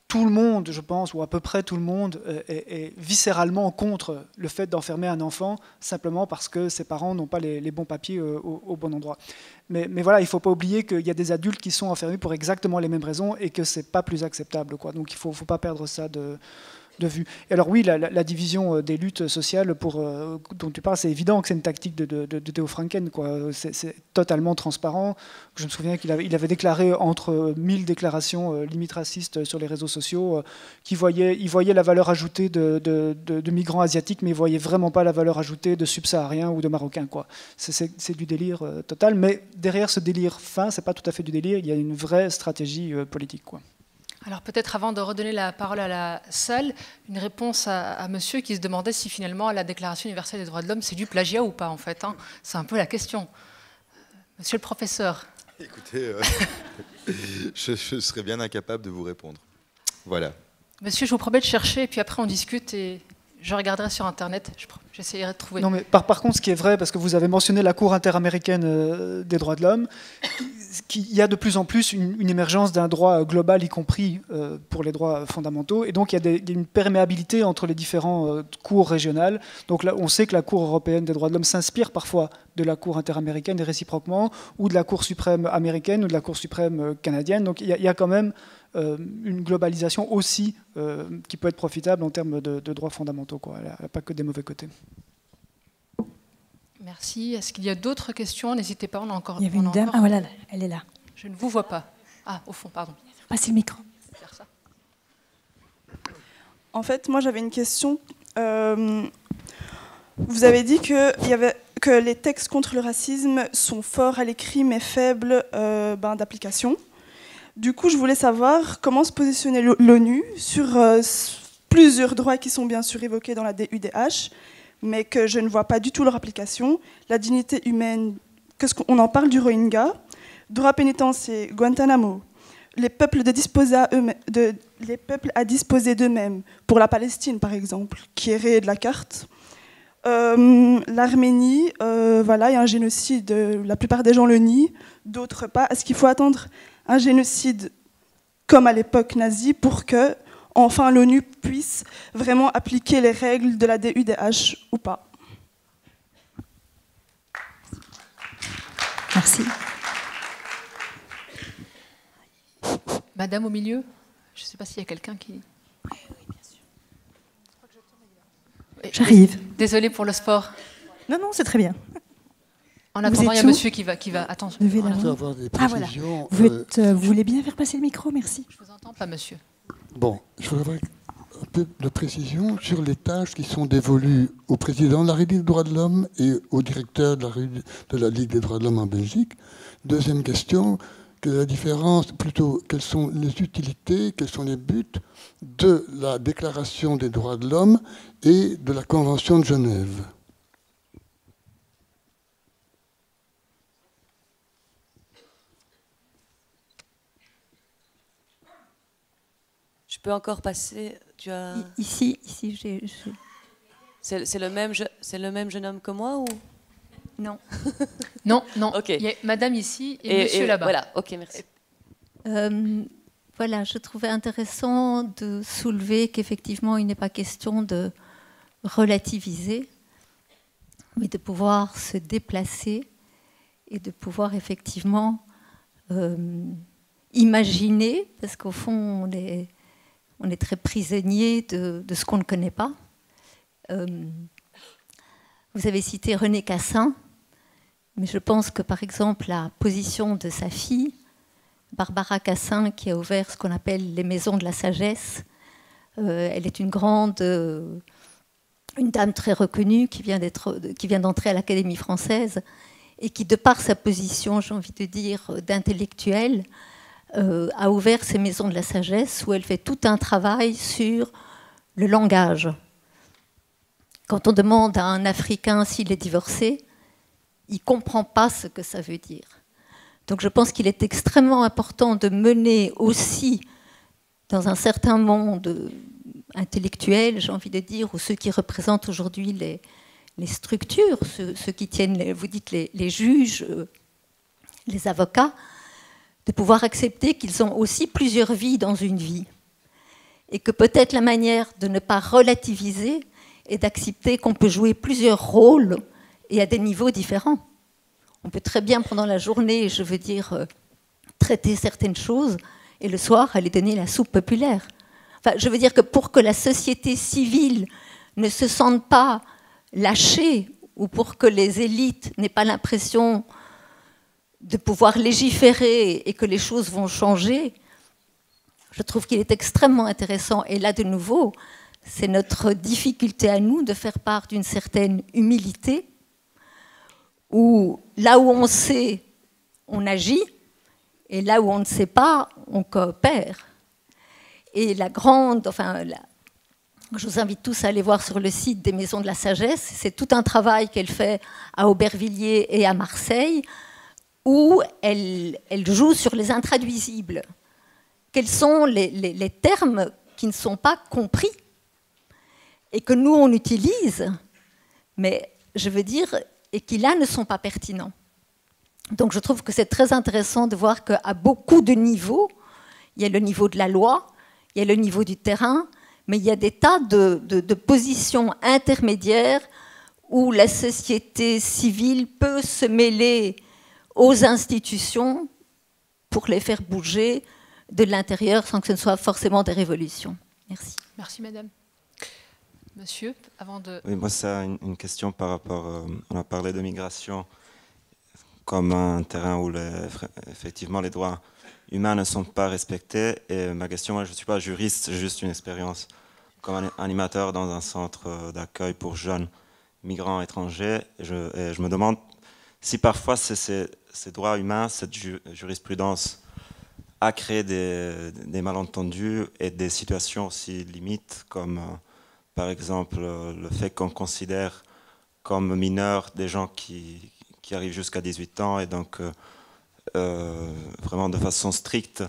Tout le monde, je pense, ou à peu près tout le monde, est viscéralement contre le fait d'enfermer un enfant simplement parce que ses parents n'ont pas les bons papiers au bon endroit. Mais voilà, il ne faut pas oublier qu'il y a des adultes qui sont enfermés pour exactement les mêmes raisons et que ce n'est pas plus acceptable, quoi. Donc il ne faut pas perdre ça de vue. Et alors oui, la division des luttes sociales dont tu parles, c'est évident que c'est une tactique de Theo Franken, quoi. C'est totalement transparent. Je me souviens qu'il avait déclaré entre 1000 déclarations limites racistes sur les réseaux sociaux qu'il voyait la valeur ajoutée de migrants asiatiques, mais il ne voyait vraiment pas la valeur ajoutée de subsahariens ou de marocains, quoi. C'est du délire total, mais derrière ce délire fin, ce n'est pas tout à fait du délire, il y a une vraie stratégie politique, quoi. Alors peut-être avant de redonner la parole à la salle, une réponse à monsieur qui se demandait si finalement la Déclaration universelle des droits de l'homme c'est du plagiat ou pas en fait. Hein. C'est un peu la question. Monsieur le professeur. Écoutez, je serais bien incapable de vous répondre. Voilà. Monsieur, je vous promets de chercher et puis après on discute et je regarderai sur Internet, j'essayerai de trouver. Non, mais par contre, ce qui est vrai, parce que vous avez mentionné la Cour interaméricaine des droits de l'homme, il y a de plus en plus une émergence d'un droit global, y compris pour les droits fondamentaux, et donc il y a une perméabilité entre les différentes cours régionales. Donc là, on sait que la Cour européenne des droits de l'homme s'inspire parfois de la Cour interaméricaine et réciproquement, ou de la Cour suprême américaine ou de la Cour suprême canadienne. Donc il y a quand même une globalisation aussi qui peut être profitable en termes de droits fondamentaux, quoi. Elle n'a pas que des mauvais côtés. Merci. Est-ce qu'il y a d'autres questions? N'hésitez pas, on a encore... Il y avait une dame. Ah voilà, elle est là. Je ne vous vois pas. Ah, au fond, pardon. Passez le micro. En fait, moi j'avais une question. Vous avez dit que les textes contre le racisme sont forts à l'écrit mais faibles d'application. Du coup, je voulais savoir comment se positionnait l'ONU sur plusieurs droits qui sont bien sûr évoqués dans la DUDH, mais que je ne vois pas du tout leur application. La dignité humaine, qu'est-ce qu'on en parle du Rohingya, droit pénitentiaire, Guantanamo, les peuples à disposer d'eux-mêmes, pour la Palestine par exemple, qui est rayée de la carte. L'Arménie, voilà, il y a un génocide, la plupart des gens le nient, d'autres pas. Est-ce qu'il faut attendre un génocide comme à l'époque nazie pour que, enfin, l'ONU puisse vraiment appliquer les règles de la DUDH ou pas? Merci. Madame au milieu, je ne sais pas s'il y a quelqu'un qui... Oui, bien sûr. J'arrive. Désolée pour le sport. Non, c'est très bien. En attendant, il y a monsieur qui va... Attention. Avoir des précisions. Ah, voilà. Vous voulez bien faire passer le micro? Merci. Je ne vous entends pas, monsieur. Bon, je voudrais un peu de précision sur les tâches qui sont dévolues au président de la Ligue des droits de l'homme et au directeur de la Ligue des droits de l'homme en Belgique. Deuxième question, quelle est la différence, plutôt, quelles sont les utilités, quels sont les buts de la Déclaration des droits de l'homme et de la Convention de Genève? peux encore passer. Tu as... Ici, C'est le même jeune homme que moi ou... Non. Non, non. Okay. Il y a madame ici et monsieur là-bas. Voilà, ok, merci. Voilà, je trouvais intéressant de soulever qu'effectivement, il n'est pas question de relativiser, mais de pouvoir se déplacer et de pouvoir effectivement imaginer, parce qu'au fond, on est très prisonnier de ce qu'on ne connaît pas. Vous avez cité René Cassin, mais je pense que, par exemple, la position de sa fille, Barbara Cassin, qui a ouvert ce qu'on appelle les maisons de la sagesse, elle est une dame très reconnue qui vient d'entrer à l'Académie française et qui, de par sa position, j'ai envie de dire, d'intellectuelle, a ouvert ces maisons de la sagesse où elle fait tout un travail sur le langage. Quand on demande à un Africain s'il est divorcé, il ne comprend pas ce que ça veut dire. Donc je pense qu'il est extrêmement important de mener aussi, dans un certain monde intellectuel, j'ai envie de dire, ou ceux qui représentent aujourd'hui les structures, ceux qui tiennent, vous dites les juges, les avocats, de pouvoir accepter qu'ils ont aussi plusieurs vies dans une vie. Et que peut-être la manière de ne pas relativiser est d'accepter qu'on peut jouer plusieurs rôles et à des niveaux différents. On peut très bien, pendant la journée, je veux dire, traiter certaines choses et le soir, aller donner la soupe populaire. Enfin, je veux dire que pour que la société civile ne se sente pas lâchée ou pour que les élites n'aient pas l'impression de pouvoir légiférer et que les choses vont changer, je trouve qu'il est extrêmement intéressant. Et là, de nouveau, c'est notre difficulté à nous de faire part d'une certaine humilité où là où on sait, on agit, et là où on ne sait pas, on coopère. Et je vous invite tous à aller voir sur le site des Maisons de la Sagesse, c'est tout un travail qu'elle fait à Aubervilliers et à Marseille, où elle joue sur les intraduisibles. Quels sont les termes qui ne sont pas compris et que nous, on utilise, mais je veux dire, et qui là ne sont pas pertinents. Donc je trouve que c'est très intéressant de voir qu'à beaucoup de niveaux, il y a le niveau de la loi, il y a le niveau du terrain, mais il y a des tas de positions intermédiaires où la société civile peut se mêler aux institutions pour les faire bouger de l'intérieur sans que ce ne soit forcément des révolutions. Merci. Merci, madame. Monsieur, avant de... Oui, moi, c'est une question par rapport... on a parlé de migration comme un terrain où effectivement les droits humains ne sont pas respectés. Et ma question, moi, je ne suis pas juriste, j'ai juste une expérience comme animateur dans un centre d'accueil pour jeunes migrants étrangers. Et je me demande si parfois ces droits humains, cette jurisprudence a créé des malentendus et des situations aussi limites comme... Par exemple, le fait qu'on considère comme mineurs des gens qui arrivent jusqu'à 18 ans et donc vraiment de façon stricte,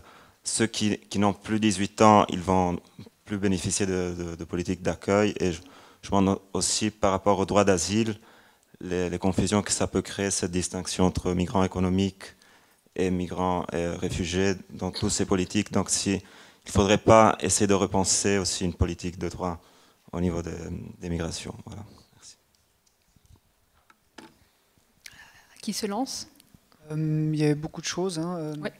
ceux qui n'ont plus 18 ans, ils vont plus bénéficier de politiques d'accueil. Et je me demande aussi par rapport au droit d'asile, les confusions que ça peut créer, cette distinction entre migrants économiques et migrants et réfugiés dans toutes ces politiques. Donc il ne faudrait pas essayer de repenser aussi une politique de droit au niveau des migrations. Voilà. Merci. Qui se lance? Il y a beaucoup de choses. Ouais.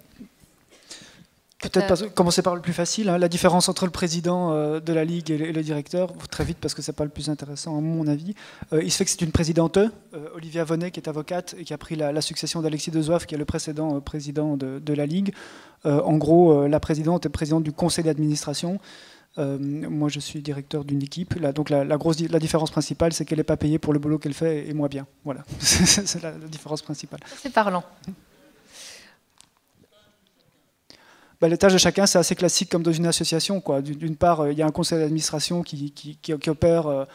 Peut-être commencer par le plus facile, la différence entre le président de la Ligue et le directeur, très vite parce que ce n'est pas le plus intéressant à mon avis. Il se fait que c'est une présidente, Olivia Vonnet, qui est avocate et qui a pris la succession d'Alexis de Zoive, qui est le précédent président de la Ligue. En gros, la présidente est présidente du conseil d'administration. Moi, je suis directeur d'une équipe. Donc, la différence principale, c'est qu'elle n'est pas payée pour le boulot qu'elle fait et moi bien. Voilà, c'est la différence principale. C'est parlant. Les tâches de chacun, c'est assez classique comme dans une association. D'une part, il y a un conseil d'administration qui opère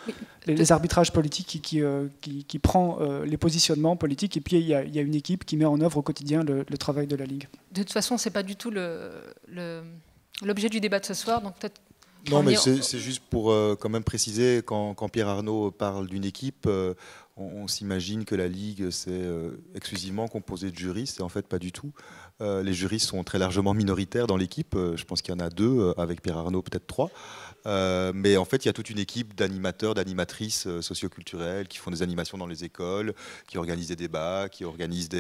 les arbitrages politiques, qui prend les positionnements politiques, et puis il y a une équipe qui met en œuvre au quotidien le travail de la Ligue. De toute façon, ce n'est pas du tout l'objet du débat de ce soir, donc peut-être Non, mais c'est juste pour quand même préciser, quand Pierre Arnaud parle d'une équipe, on s'imagine que la Ligue, c'est exclusivement composé de juristes, et en fait, pas du tout. Les juristes sont très largement minoritaires dans l'équipe. Je pense qu'il y en a 2, avec Pierre Arnaud, peut-être 3. Mais en fait, il y a toute une équipe d'animateurs, d'animatrices socioculturelles qui font des animations dans les écoles, qui organisent des débats, qui organisent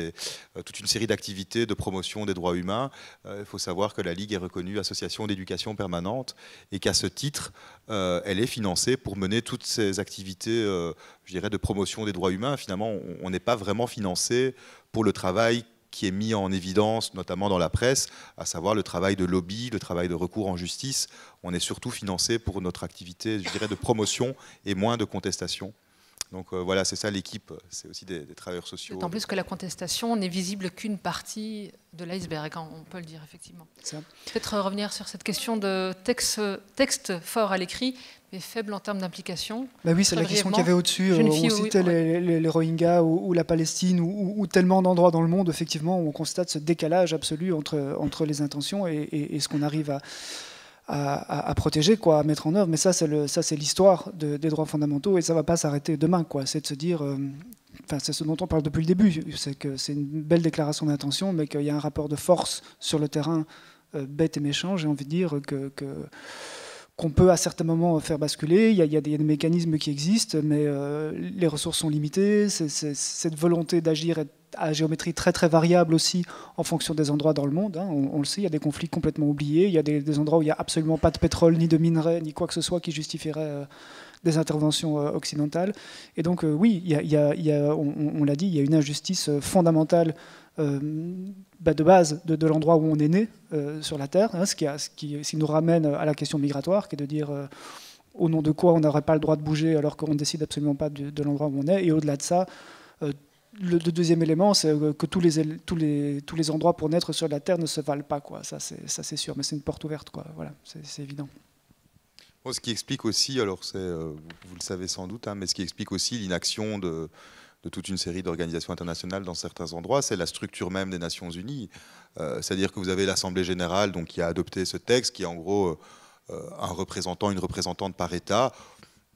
toute une série d'activités de promotion des droits humains. Il faut savoir que la Ligue est reconnue association d'éducation permanente et qu'à ce titre, elle est financée pour mener toutes ces activités, je dirais, de promotion des droits humains. Finalement, on n'est pas vraiment financé pour le travail qui est mis en évidence, notamment dans la presse, à savoir le travail de lobby, le travail de recours en justice. On est surtout financé pour notre activité, je dirais, de promotion et moins de contestation. Donc voilà, c'est ça l'équipe, c'est aussi des travailleurs sociaux. D'autant plus que la contestation n'est visible qu'une partie de l'iceberg, on peut le dire effectivement. Peut-être revenir sur cette question de texte fort à l'écrit, mais faible en termes d'implication. Bah oui, c'est la question qu'il y avait au-dessus. On citait les Rohingyas ou la Palestine ou tellement d'endroits dans le monde, effectivement, où on constate ce décalage absolu entre les intentions et ce qu'on arrive à protéger, à mettre en œuvre. Mais ça, c'est l'histoire des droits fondamentaux et ça ne va pas s'arrêter demain. C'est de se dire, c'est ce dont on parle depuis le début, c'est que c'est une belle déclaration d'intention, mais qu'il y a un rapport de force sur le terrain bête et méchant, j'ai envie de dire, qu'on peut à certains moments faire basculer. Il y a des mécanismes qui existent, mais les ressources sont limitées. Cette volonté d'agir est à géométrie très très variable aussi en fonction des endroits dans le monde. On le sait, il y a des conflits complètement oubliés. Il y a des endroits où il n'y a absolument pas de pétrole, ni de minerais, ni quoi que ce soit qui justifierait des interventions occidentales. Et donc oui, on l'a dit, il y a une injustice fondamentale de base de l'endroit où on est né sur la Terre, ce qui nous ramène à la question migratoire, qui est de dire au nom de quoi on n'aurait pas le droit de bouger alors qu'on ne décide absolument pas de l'endroit où on est. Et au-delà de ça, le deuxième élément, c'est que tous les endroits pour naître sur la Terre ne se valent pas. Ça c'est sûr, mais c'est une porte ouverte. Voilà, c'est évident. Bon, ce qui explique aussi, alors vous le savez sans doute, mais ce qui explique aussi l'inaction de toute une série d'organisations internationales dans certains endroits, c'est la structure même des Nations Unies. C'est-à-dire que vous avez l'Assemblée générale qui a adopté ce texte, qui est en gros un représentant, une représentante par État,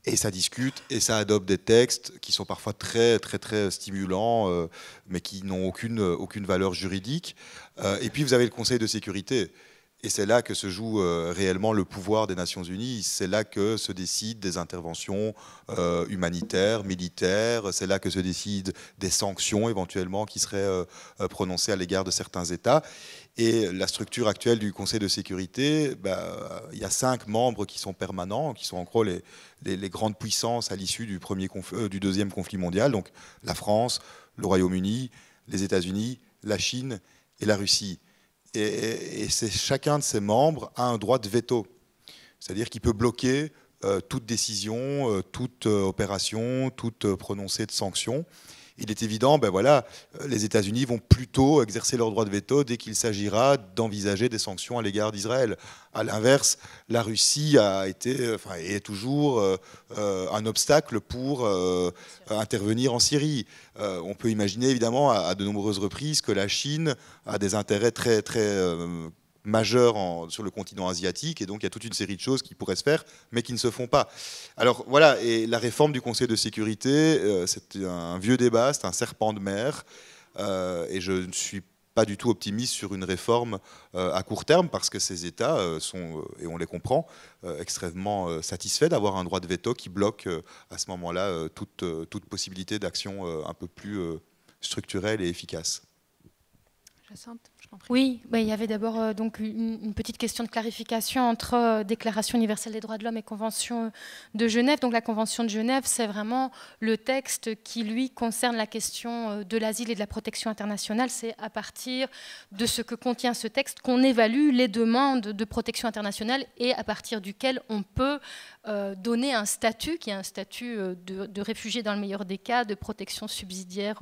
et ça discute, et ça adopte des textes qui sont parfois très, très, très stimulants, mais qui n'ont aucune valeur juridique. Et puis vous avez le Conseil de sécurité. Et c'est là que se joue réellement le pouvoir des Nations Unies. C'est là que se décident des interventions humanitaires, militaires. C'est là que se décident des sanctions éventuellement qui seraient prononcées à l'égard de certains États. Et la structure actuelle du Conseil de sécurité, il y a 5 membres qui sont permanents, qui sont en gros les grandes puissances à l'issue du deuxième conflit mondial. Donc la France, le Royaume-Uni, les États-Unis, la Chine et la Russie. Et chacun de ces membres a un droit de veto. C'est-à-dire qu'il peut bloquer toute décision, toute opération, toute prononcée de sanctions. Il est évident, les États-Unis vont plutôt exercer leur droit de veto dès qu'il s'agira d'envisager des sanctions à l'égard d'Israël. À l'inverse, la Russie a été, est toujours un obstacle pour intervenir en Syrie. On peut imaginer évidemment à de nombreuses reprises que la Chine a des intérêts très très majeurs sur le continent asiatique, et donc il y a toute une série de choses qui pourraient se faire, mais qui ne se font pas. Alors voilà, et la réforme du Conseil de sécurité, c'est un vieux débat, c'est un serpent de mer, et je ne suis pas du tout optimiste sur une réforme à court terme, parce que ces États sont, et on les comprend, extrêmement satisfaits d'avoir un droit de veto qui bloque à ce moment-là toute possibilité d'action un peu plus structurelle et efficace. Jacinthe ? Oui, il y avait d'abord donc une petite question de clarification entre Déclaration universelle des droits de l'homme et Convention de Genève. Donc la Convention de Genève, c'est vraiment le texte qui, lui, concerne la question de l'asile et de la protection internationale. C'est à partir de ce que contient ce texte qu'on évalue les demandes de protection internationale et à partir duquel on peut donner un statut, qui est un statut de réfugié dans le meilleur des cas, de protection subsidiaire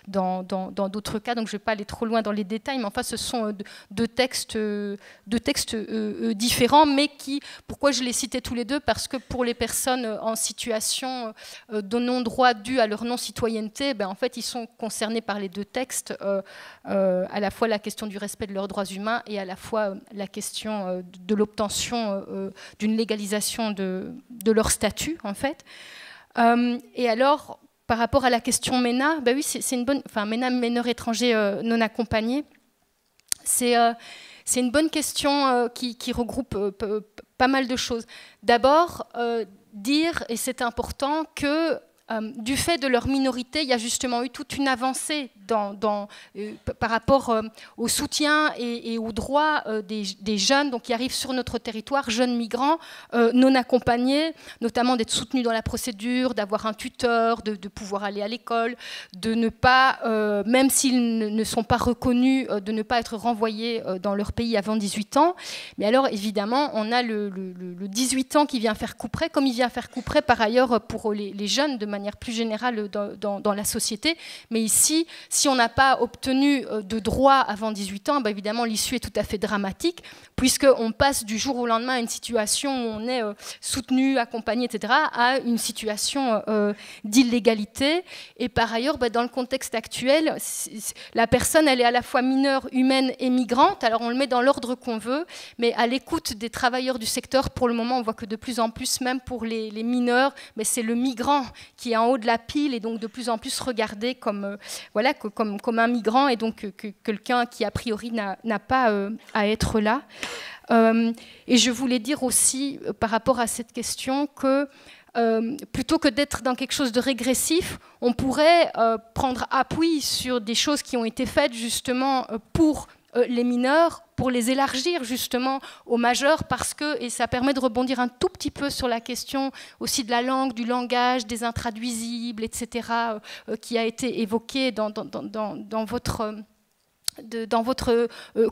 dans d'autres cas. Donc je ne vais pas aller trop loin dans les détails, mais enfin ce sont deux textes différents, mais pourquoi je les citais tous les deux? Parce que pour les personnes en situation de non-droit dû à leur non-citoyenneté, en fait, ils sont concernés par les deux textes, à la fois la question du respect de leurs droits humains et à la fois la question de l'obtention d'une légalisation de leur statut, en fait. Et alors, par rapport à la question MENA, oui, c'est une bonne, enfin MENA, mineur étranger non accompagné, c'est une bonne question qui regroupe pas mal de choses. D'abord, dire, et c'est important, que du fait de leur minorité, il y a justement eu toute une avancée par rapport au soutien et aux droits des jeunes qui arrivent sur notre territoire, jeunes migrants non accompagnés, notamment d'être soutenus dans la procédure, d'avoir un tuteur, de pouvoir aller à l'école, de ne pas, même s'ils ne sont pas reconnus, de ne pas être renvoyés dans leur pays avant 18 ans. Mais alors, évidemment, on a le 18 ans qui vient faire couperet, comme il vient faire couperet par ailleurs pour les jeunes de manière plus générale dans la société. Mais ici, si on n'a pas obtenu de droits avant 18 ans, évidemment, l'issue est tout à fait dramatique, puisqu'on passe du jour au lendemain à une situation où on est soutenu, accompagné, etc., à une situation d'illégalité. Et par ailleurs, dans le contexte actuel, la personne, elle est à la fois mineure, humaine et migrante. Alors, on le met dans l'ordre qu'on veut, mais à l'écoute des travailleurs du secteur, pour le moment, on voit que de plus en plus, même pour les mineurs, mais c'est le migrant qui est en haut de la pile et donc de plus en plus regardé comme un migrant et donc quelqu'un qui a priori n'a pas à être là. Et je voulais dire aussi par rapport à cette question que plutôt que d'être dans quelque chose de régressif, on pourrait prendre appui sur des choses qui ont été faites justement pour les mineurs, pour les élargir justement aux majeurs, parce que, et ça permet de rebondir un tout petit peu sur la question aussi de la langue, du langage, des intraduisibles, etc., qui a été évoquée dans votre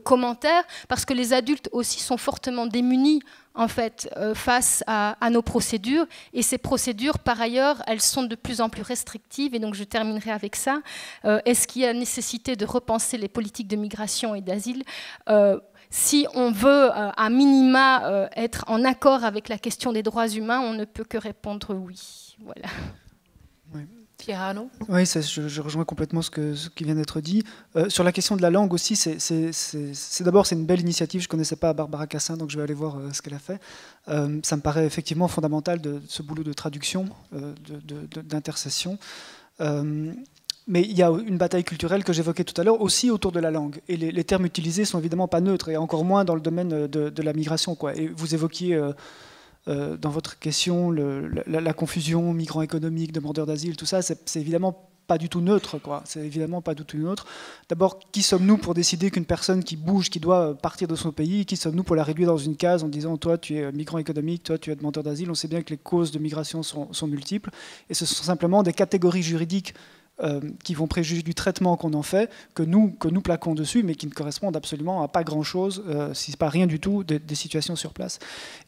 commentaire, parce que les adultes aussi sont fortement démunis en fait, face à nos procédures. Et ces procédures, par ailleurs, elles sont de plus en plus restrictives. Et donc, je terminerai avec ça. Est-ce qu'il y a nécessité de repenser les politiques de migration et d'asile si on veut, à minima, être en accord avec la question des droits humains, on ne peut que répondre oui. Voilà. Oui. Pierre-Arnaud ? Oui, je rejoins complètement ce qui vient d'être dit. Sur la question de la langue aussi, d'abord, c'est une belle initiative. Je ne connaissais pas Barbara Cassin, donc je vais aller voir ce qu'elle a fait. Ça me paraît effectivement fondamental, ce boulot de traduction, d'intercession. Mais il y a une bataille culturelle que j'évoquais tout à l'heure, aussi autour de la langue. Et les termes utilisés sont évidemment pas neutres, et encore moins dans le domaine de la migration, quoi. Et vous évoquiez... dans votre question, la confusion migrants économiques, demandeurs d'asile, tout ça, c'est évidemment pas du tout neutre, quoi. C'est évidemment pas du tout neutre. D'abord, qui sommes-nous pour décider qu'une personne qui bouge, qui doit partir de son pays, qui sommes-nous pour la réduire dans une case en disant toi tu es migrant économique, toi tu es demandeur d'asile? On sait bien que les causes de migration sont multiples, et ce sont simplement des catégories juridiques qui vont préjuger du traitement qu'on en fait, que nous plaquons dessus, mais qui ne correspondent absolument à pas grand-chose, si ce n'est pas rien du tout, des situations sur place.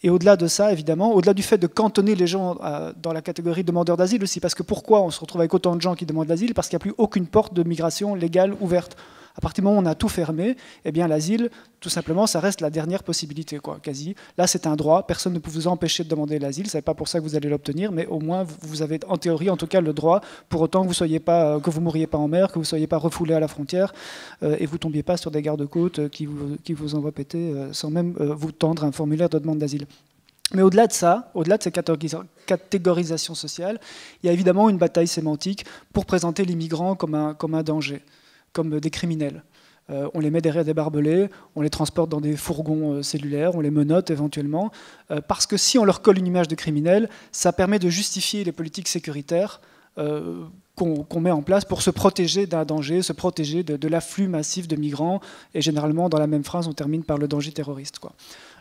Et au-delà de ça, évidemment, au-delà du fait de cantonner les gens dans la catégorie demandeurs d'asile aussi, parce que pourquoi on se retrouve avec autant de gens qui demandent l'asile? Parce qu'il n'y a plus aucune porte de migration légale ouverte. À partir du moment où on a tout fermé, eh bien l'asile, tout simplement, ça reste la dernière possibilité, quoi, quasi. Là, c'est un droit, personne ne peut vous empêcher de demander l'asile, ce n'est pas pour ça que vous allez l'obtenir, mais au moins, vous avez en théorie, en tout cas, le droit, pour autant que vous ne mouriez pas en mer, que vous ne soyez pas refoulé à la frontière, et vous ne tombiez pas sur des gardes-côtes qui vous envoient péter sans même vous tendre un formulaire de demande d'asile. Mais au-delà de ça, au-delà de ces catégorisations sociales, il y a évidemment une bataille sémantique pour présenter les migrants comme un danger, comme des criminels. On les met derrière des barbelés, on les transporte dans des fourgons cellulaires, on les menotte éventuellement, parce que si on leur colle une image de criminel, ça permet de justifier les politiques sécuritaires qu'on met en place pour se protéger d'un danger, se protéger de l'afflux massif de migrants, et généralement dans la même phrase on termine par le danger terroriste, quoi.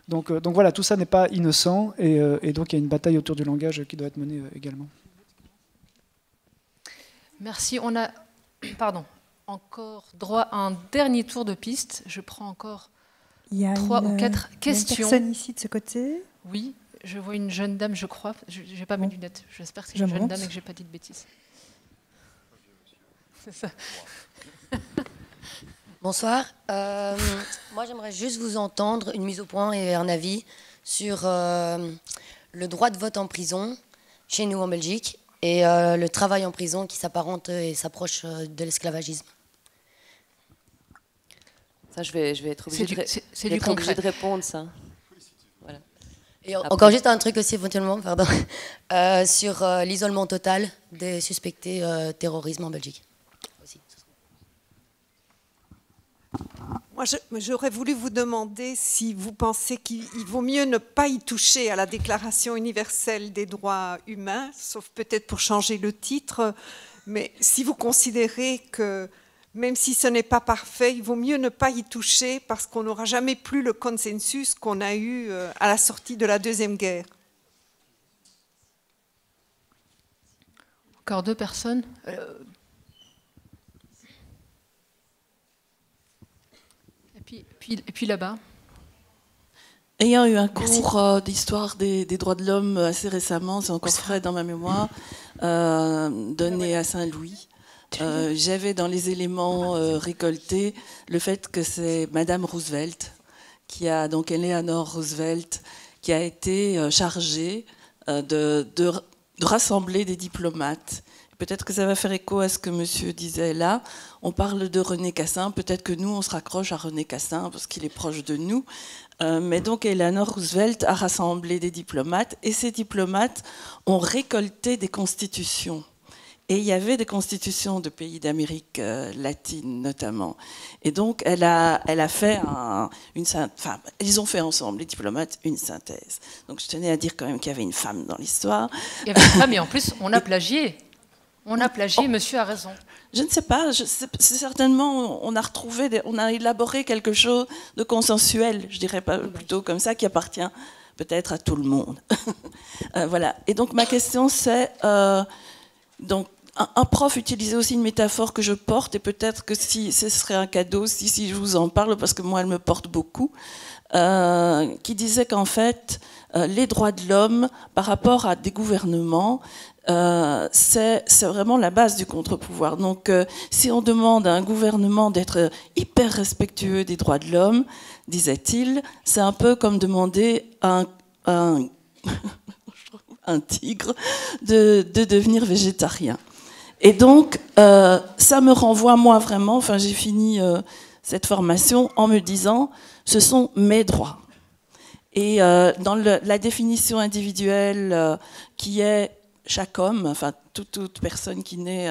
Donc voilà, tout ça n'est pas innocent, et donc il y a une bataille autour du langage qui doit être menée également. Merci. On a encore droit à un dernier tour de piste. Je prends encore 3 ou 4 questions. Il y a une personne ici de ce côté. Oui, je vois une jeune dame, je crois. Je n'ai pas mes lunettes. J'espère que c'est une jeune dame et que je n'ai pas dit de bêtises. C'est ça. Bonsoir. Moi, j'aimerais juste vous entendre une mise au point et un avis sur le droit de vote en prison chez nous en Belgique et le travail en prison qui s'apparente et s'approche de l'esclavagisme. Ça, je vais être obligée de répondre, ça. Voilà. Et encore juste un truc aussi, éventuellement, pardon, sur l'isolement total des suspectés terrorisme en Belgique. Aussi. Moi, j'aurais voulu vous demander si vous pensez qu'il vaut mieux ne pas y toucher à la Déclaration universelle des droits humains, sauf peut-être pour changer le titre, mais si vous considérez que même si ce n'est pas parfait, il vaut mieux ne pas y toucher parce qu'on n'aura jamais plus le consensus qu'on a eu à la sortie de la Deuxième Guerre. Encore deux personnes. Et puis là-bas. Ayant eu un cours d'histoire des droits de l'homme assez récemment, c'est encore frais dans ma mémoire, donné à Saint-Louis, j'avais dans les éléments récoltés le fait que c'est Madame Roosevelt, donc Eleanor Roosevelt, qui a été chargée de rassembler des diplomates. Peut-être que ça va faire écho à ce que monsieur disait là. On parle de René Cassin, peut-être que nous, on se raccroche à René Cassin parce qu'il est proche de nous. Mais donc, Eleanor Roosevelt a rassemblé des diplomates et ces diplomates ont récolté des constitutions. Et il y avait des constitutions de pays d'Amérique latine, notamment. Et donc, elle a fait ils ont fait ensemble, les diplomates, une synthèse. Donc, je tenais à dire quand même qu'il y avait une femme dans l'histoire. Il y avait une femme et en plus, on a plagié. On a plagié, monsieur a raison. Je ne sais pas, c'est certainement, on a élaboré quelque chose de consensuel, je dirais pas plutôt comme ça, qui appartient peut-être à tout le monde. Voilà. Et donc ma question c'est, donc un prof utilisait aussi une métaphore que je porte, et peut-être que si ce serait un cadeau, si je vous en parle, parce que moi elle me porte beaucoup, qui disait qu'en fait, les droits de l'homme par rapport à des gouvernements, c'est vraiment la base du contre-pouvoir. Donc, si on demande à un gouvernement d'être hyper respectueux des droits de l'homme, disait-il, c'est un peu comme demander à un tigre de devenir végétarien. Et donc, ça me renvoie, moi, vraiment, enfin, j'ai fini cette formation en me disant, ce sont mes droits. Et dans la définition individuelle qui est chaque homme, enfin toute personne qui naît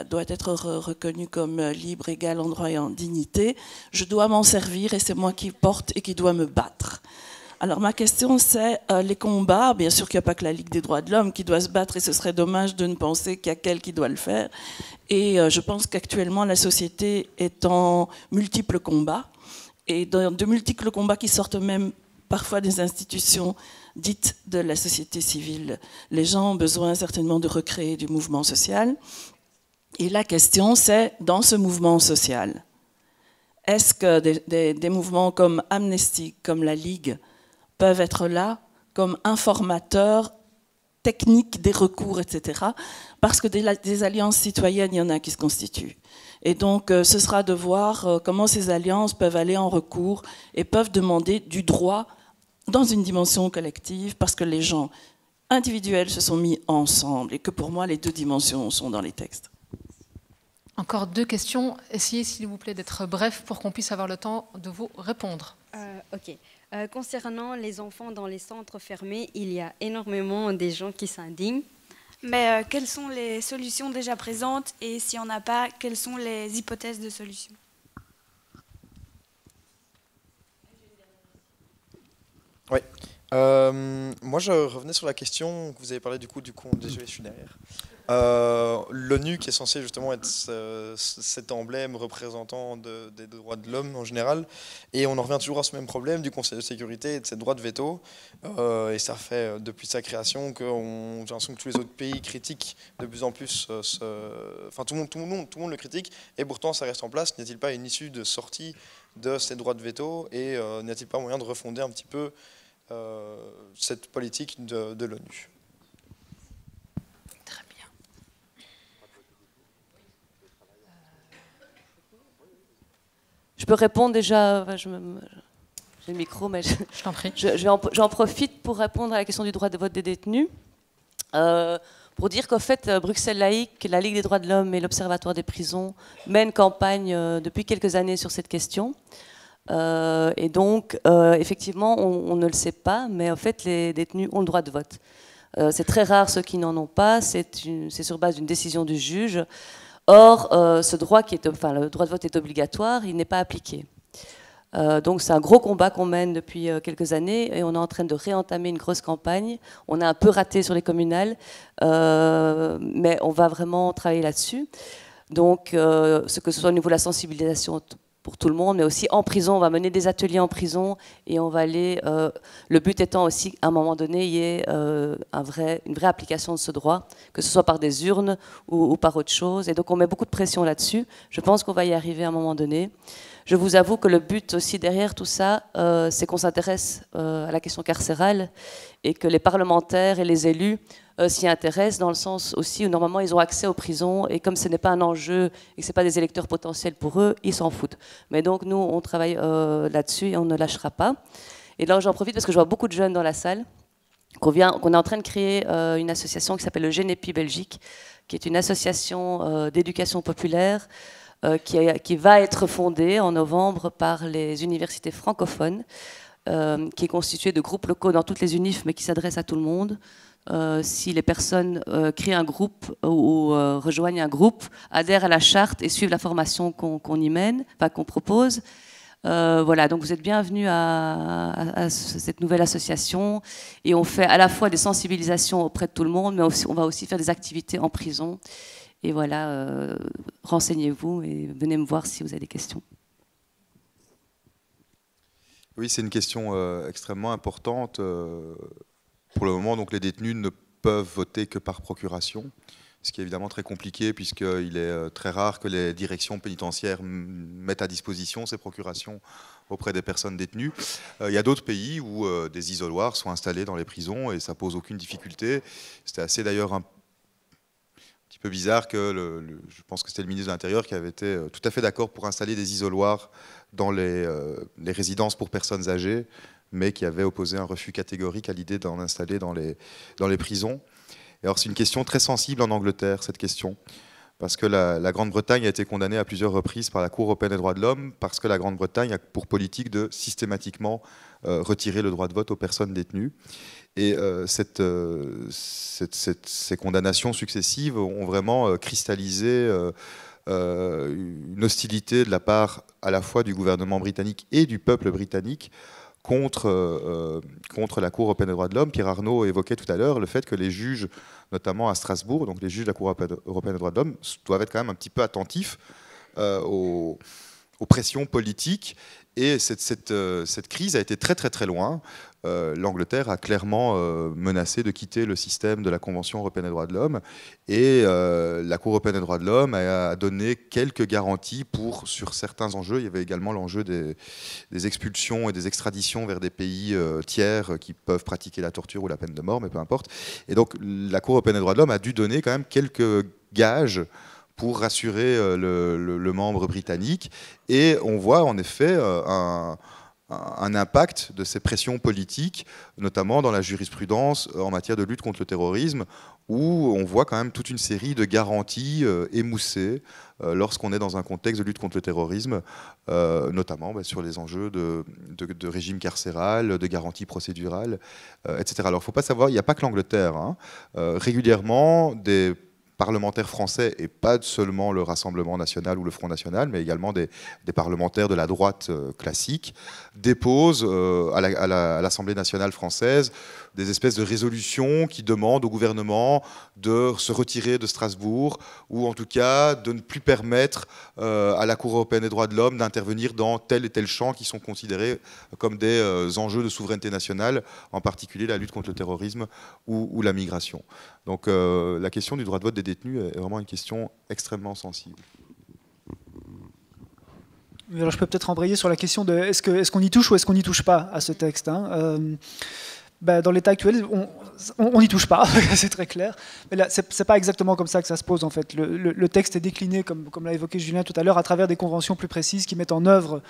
doit être reconnue comme libre, égale en droit et en dignité. Je dois m'en servir et c'est moi qui porte et qui dois me battre. Alors ma question c'est les combats, bien sûr qu'il n'y a pas que la Ligue des droits de l'homme qui doit se battre et ce serait dommage de ne penser qu'il y a qu'elle qui doit le faire. Et je pense qu'actuellement la société est en multiples combats et dans de multiples combats qui sortent même parfois des institutions dites de la société civile. Les gens ont besoin certainement de recréer du mouvement social. Et la question, c'est, dans ce mouvement social, est-ce que des mouvements comme Amnesty, comme la Ligue, peuvent être là comme informateurs techniques des recours, etc. Parce que des alliances citoyennes, il y en a qui se constituent. Et donc, ce sera de voir comment ces alliances peuvent aller en recours et peuvent demander du droit dans une dimension collective, parce que les gens individuels se sont mis ensemble et que pour moi, les deux dimensions sont dans les textes. Encore deux questions. Essayez, s'il vous plaît, d'être bref pour qu'on puisse avoir le temps de vous répondre. Ok. Concernant les enfants dans les centres fermés, il y a énormément des gens qui s'indignent. Mais quelles sont les solutions déjà présentes et s'il n'y en a pas, quelles sont les hypothèses de solutions? Oui. Moi, je revenais sur la question que vous avez parlé du coup, désolé, je suis derrière. L'ONU qui est censé justement être cet emblème représentant des droits de l'homme en général, et on en revient toujours à ce même problème du Conseil de sécurité et de ses droits de veto, et ça fait depuis sa création que j'ai l'impression que tous les autres pays critiquent de plus en plus, enfin tout le monde le critique, et pourtant ça reste en place. N'y a-t-il pas une issue de sortie de ces droits de veto, et n'y a-t-il pas moyen de refonder un petit peu cette politique de l'ONU? Très bien. peux répondre déjà, j'ai le micro, mais je t'en prie. J'en profite pour répondre à la question du droit de vote des détenus. Pour dire qu'en fait, Bruxelles Laïque, la Ligue des droits de l'homme et l'Observatoire des prisons mènent campagne depuis quelques années sur cette question. Et donc, effectivement, on ne le sait pas, mais en fait, les détenus ont le droit de vote. C'est très rare ceux qui n'en ont pas, c'est sur base d'une décision du juge. Or, le droit de vote est obligatoire, il n'est pas appliqué. Donc c'est un gros combat qu'on mène depuis quelques années et on est en train de réentamer une grosse campagne. On a un peu raté sur les communales, mais on va vraiment travailler là-dessus. Donc, que ce soit au niveau de la sensibilisation pour tout le monde, mais aussi en prison, on va mener des ateliers en prison et on va aller... le but étant aussi, à un moment donné, il y ait une vraie application de ce droit, que ce soit par des urnes ou par autre chose. Et donc on met beaucoup de pression là-dessus. Je pense qu'on va y arriver à un moment donné. Je vous avoue que le but aussi derrière tout ça, c'est qu'on s'intéresse à la question carcérale et que les parlementaires et les élus s'y intéressent dans le sens aussi où normalement ils ont accès aux prisons et comme ce n'est pas un enjeu et que ce n'est pas des électeurs potentiels pour eux, ils s'en foutent. Mais donc nous, on travaille là-dessus et on ne lâchera pas. Et là, j'en profite parce que je vois beaucoup de jeunes dans la salle, qu'on est en train de créer une association qui s'appelle le Genepi Belgique, qui est une association d'éducation populaire qui va être fondée en novembre par les universités francophones, qui est constituée de groupes locaux dans toutes les unifs, mais qui s'adresse à tout le monde. Si les personnes créent un groupe ou rejoignent un groupe, adhèrent à la charte et suivent la formation qu'on y mène, enfin qu'on propose. Voilà, donc vous êtes bienvenus à cette nouvelle association et on fait à la fois des sensibilisations auprès de tout le monde, mais on va aussi faire des activités en prison. Et voilà, renseignez-vous et venez me voir si vous avez des questions. Oui, c'est une question extrêmement importante. Pour le moment, donc, les détenus ne peuvent voter que par procuration, ce qui est évidemment très compliqué puisqu'il est très rare que les directions pénitentiaires mettent à disposition ces procurations auprès des personnes détenues. Il y a d'autres pays où des isoloirs sont installés dans les prisons et ça pose aucune difficulté. C'était assez d'ailleurs un petit peu bizarre que je pense que c'était le ministre de l'Intérieur qui avait été tout à fait d'accord pour installer des isoloirs dans les résidences pour personnes âgées, mais qui avait opposé un refus catégorique à l'idée d'en installer dans les prisons. Et alors c'est une question très sensible en Angleterre, cette question, parce que la Grande-Bretagne a été condamnée à plusieurs reprises par la Cour européenne des droits de l'homme, parce que la Grande-Bretagne a pour politique de systématiquement retirer le droit de vote aux personnes détenues. Et ces condamnations successives ont vraiment cristallisé une hostilité de la part à la fois du gouvernement britannique et du peuple britannique contre la Cour européenne des droits de l'homme. Pierre Arnaud évoquait tout à l'heure le fait que les juges, notamment à Strasbourg, donc les juges de la Cour européenne des droits de l'homme, doivent être quand même un petit peu attentifs aux pressions politiques. Et cette crise a été très très très loin. L'Angleterre a clairement menacé de quitter le système de la Convention européenne des droits de l'homme. Et la Cour européenne des droits de l'homme a donné quelques garanties sur certains enjeux. Il y avait également l'enjeu des expulsions et des extraditions vers des pays tiers qui peuvent pratiquer la torture ou la peine de mort, mais peu importe. Et donc la Cour européenne des droits de l'homme a dû donner quand même quelques gages pour rassurer le membre britannique. Et on voit en effet un impact de ces pressions politiques, notamment dans la jurisprudence en matière de lutte contre le terrorisme, où on voit quand même toute une série de garanties émoussées lorsqu'on est dans un contexte de lutte contre le terrorisme, notamment sur les enjeux de régime carcéral, de garanties procédurales, etc. Alors il ne faut pas savoir, il n'y a pas que l'Angleterre. Hein. Régulièrement, des parlementaires français, et pas seulement le Rassemblement national ou le Front national, mais également des parlementaires de la droite classique, déposent à l'Assemblée nationale française des espèces de résolutions qui demandent au gouvernement de se retirer de Strasbourg, ou en tout cas de ne plus permettre à la Cour européenne des droits de l'homme d'intervenir dans tel et tel champ qui sont considérés comme des enjeux de souveraineté nationale, en particulier la lutte contre le terrorisme ou la migration. Donc la question du droit de vote des détenus est vraiment une question extrêmement sensible. Alors je peux peut-être embrayer sur la question de est-ce qu'on y touche ou est-ce qu'on n'y touche pas à ce texte, hein. Dans l'état actuel, on n'y touche pas, c'est très clair. Mais là, c'est pas exactement comme ça que ça se pose en fait. Le texte est décliné, comme l'a évoqué Julien tout à l'heure, à travers des conventions plus précises qui mettent en œuvre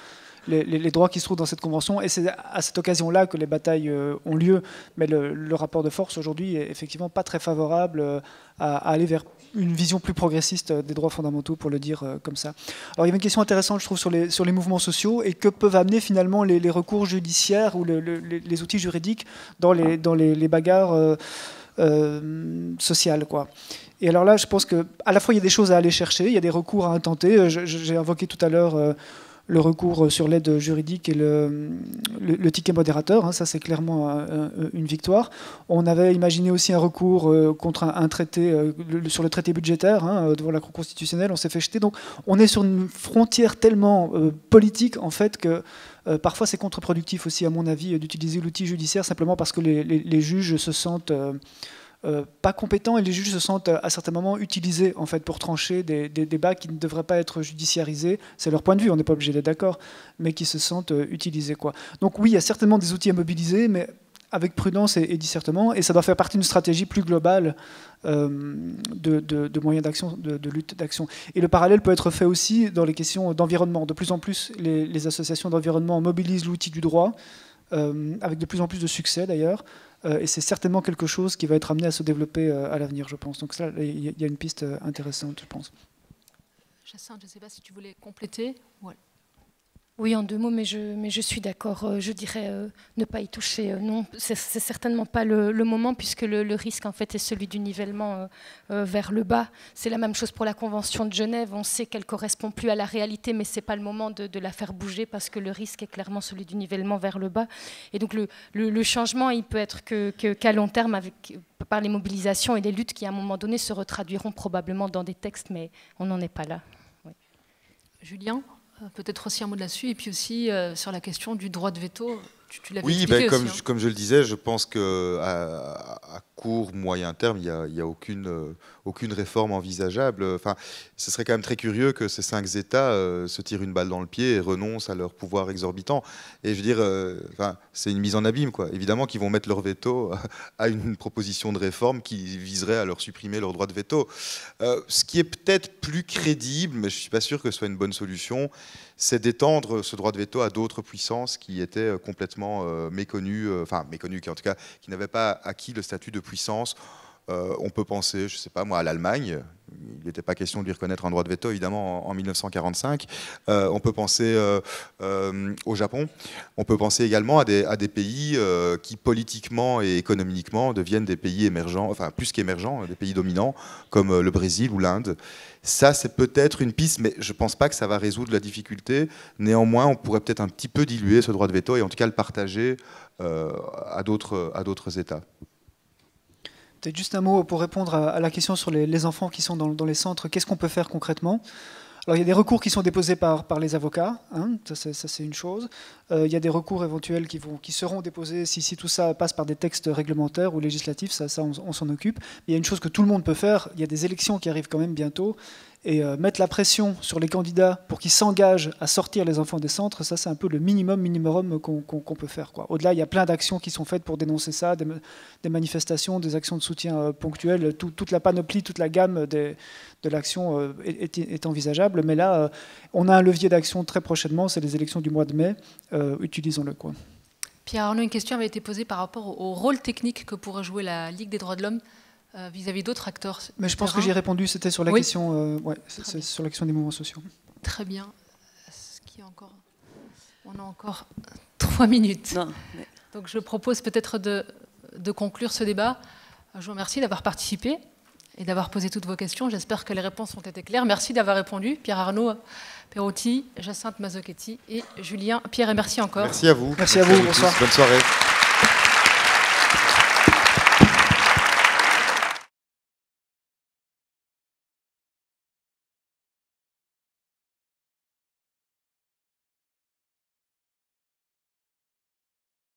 les droits qui se trouvent dans cette convention. Et c'est à cette occasion-là que les batailles ont lieu. Mais le rapport de force aujourd'hui est effectivement pas très favorable à aller vers une vision plus progressiste des droits fondamentaux, pour le dire comme ça. Alors il y avait une question intéressante, je trouve, sur les mouvements sociaux et que peuvent amener finalement les recours judiciaires ou les outils juridiques dans les bagarres sociales, quoi. Et alors là, je pense qu'à la fois il y a des choses à aller chercher, il y a des recours à intenter. J'ai invoqué tout à l'heure le recours sur l'aide juridique et le ticket modérateur, hein, ça c'est clairement une victoire. On avait imaginé aussi un recours contre un traité, sur le traité budgétaire, hein, devant la Cour constitutionnelle, on s'est fait jeter. Donc on est sur une frontière tellement politique en fait que parfois c'est contre-productif aussi à mon avis d'utiliser l'outil judiciaire simplement parce que les juges se sentent pas compétents et les juges se sentent à certains moments utilisés en fait pour trancher des débats qui ne devraient pas être judiciarisés. C'est leur point de vue, on n'est pas obligé d'être d'accord, mais qui se sentent utilisés, quoi. Donc oui, il y a certainement des outils à mobiliser, mais avec prudence et discernement, et ça doit faire partie d'une stratégie plus globale de moyens d'action, de lutte d'action. Et le parallèle peut être fait aussi dans les questions d'environnement. De plus en plus, les associations d'environnement mobilisent l'outil du droit, avec de plus en plus de succès d'ailleurs. Et c'est certainement quelque chose qui va être amené à se développer à l'avenir, je pense. Donc ça, il y a une piste intéressante, je pense. Jacinthe, je ne sais pas si tu voulais compléter. Ouais. Oui, en 2 mots, mais je suis d'accord. Je dirais ne pas y toucher. Non, c'est certainement pas le moment, puisque le risque en fait est celui du nivellement vers le bas. C'est la même chose pour la Convention de Genève. On sait qu'elle correspond plus à la réalité, mais c'est pas le moment de la faire bouger, parce que le risque est clairement celui du nivellement vers le bas. Et donc le changement, il peut être qu'à long terme, par les mobilisations et les luttes qui à un moment donné se retraduiront probablement dans des textes, mais on n'en est pas là. Oui. Julien, peut-être aussi un mot là-dessus, et puis aussi sur la question du droit de veto. Tu l'avais expliqué aussi, hein. Comme je le disais, je pense qu'à court, moyen terme, il n'y a aucune réforme envisageable. Enfin, ce serait quand même très curieux que ces 5 États se tirent une balle dans le pied et renoncent à leur pouvoir exorbitant. Et je veux dire, c'est une mise en abîme, quoi. Évidemment qu'ils vont mettre leur veto à une proposition de réforme qui viserait à leur supprimer leur droit de veto. Ce qui est peut-être plus crédible, mais je ne suis pas sûr que ce soit une bonne solution, c'est d'étendre ce droit de veto à d'autres puissances qui étaient complètement méconnues, qui en tout cas qui n'avaient pas acquis le statut de puissance. On peut penser, je ne sais pas moi, à l'Allemagne. Il n'était pas question de lui reconnaître un droit de veto, évidemment, en 1945. On peut penser au Japon. On peut penser également à des pays qui, politiquement et économiquement, deviennent des pays émergents, enfin plus qu'émergents, des pays dominants, comme le Brésil ou l'Inde. Ça, c'est peut-être une piste, mais je ne pense pas que ça va résoudre la difficulté. Néanmoins, on pourrait peut-être un petit peu diluer ce droit de veto et en tout cas le partager à d'autres États. Peut-être juste un mot pour répondre à la question sur les enfants qui sont dans les centres. Qu'est-ce qu'on peut faire concrètement ? Alors, il y a des recours qui sont déposés par les avocats, hein, ça c'est une chose. Il y a des recours éventuels qui seront déposés si tout ça passe par des textes réglementaires ou législatifs, ça on s'en occupe. Mais il y a une chose que tout le monde peut faire, il y a des élections qui arrivent quand même bientôt, et mettre la pression sur les candidats pour qu'ils s'engagent à sortir les enfants des centres, ça c'est un peu le minimum qu'on peut faire, quoi. Au-delà, il y a plein d'actions qui sont faites pour dénoncer ça, des manifestations, des actions de soutien ponctuelles, toute la panoplie, toute la gamme de l'action est envisageable. Mais là, on a un levier d'action très prochainement, c'est les élections du mois de mai, utilisons-le, quoi. Pierre Arnaud, une question avait été posée par rapport au rôle technique que pourrait jouer la Ligue des droits de l'homme vis-à-vis d'autres acteurs. Mais je pense que j'y ai répondu, c'était sur la question, c'est sur la question des mouvements sociaux. Très bien. Est-ce qu'il y a encore... On a encore 3 minutes. Non, mais... Donc je propose peut-être de conclure ce débat. Je vous remercie d'avoir participé et d'avoir posé toutes vos questions. J'espère que les réponses ont été claires. Merci d'avoir répondu, Pierre Arnaud Perotti, Jacinthe Mazzochetti et Julien Pierre. Et merci encore. Merci à vous. Merci à vous. Bonsoir. Bonne soirée.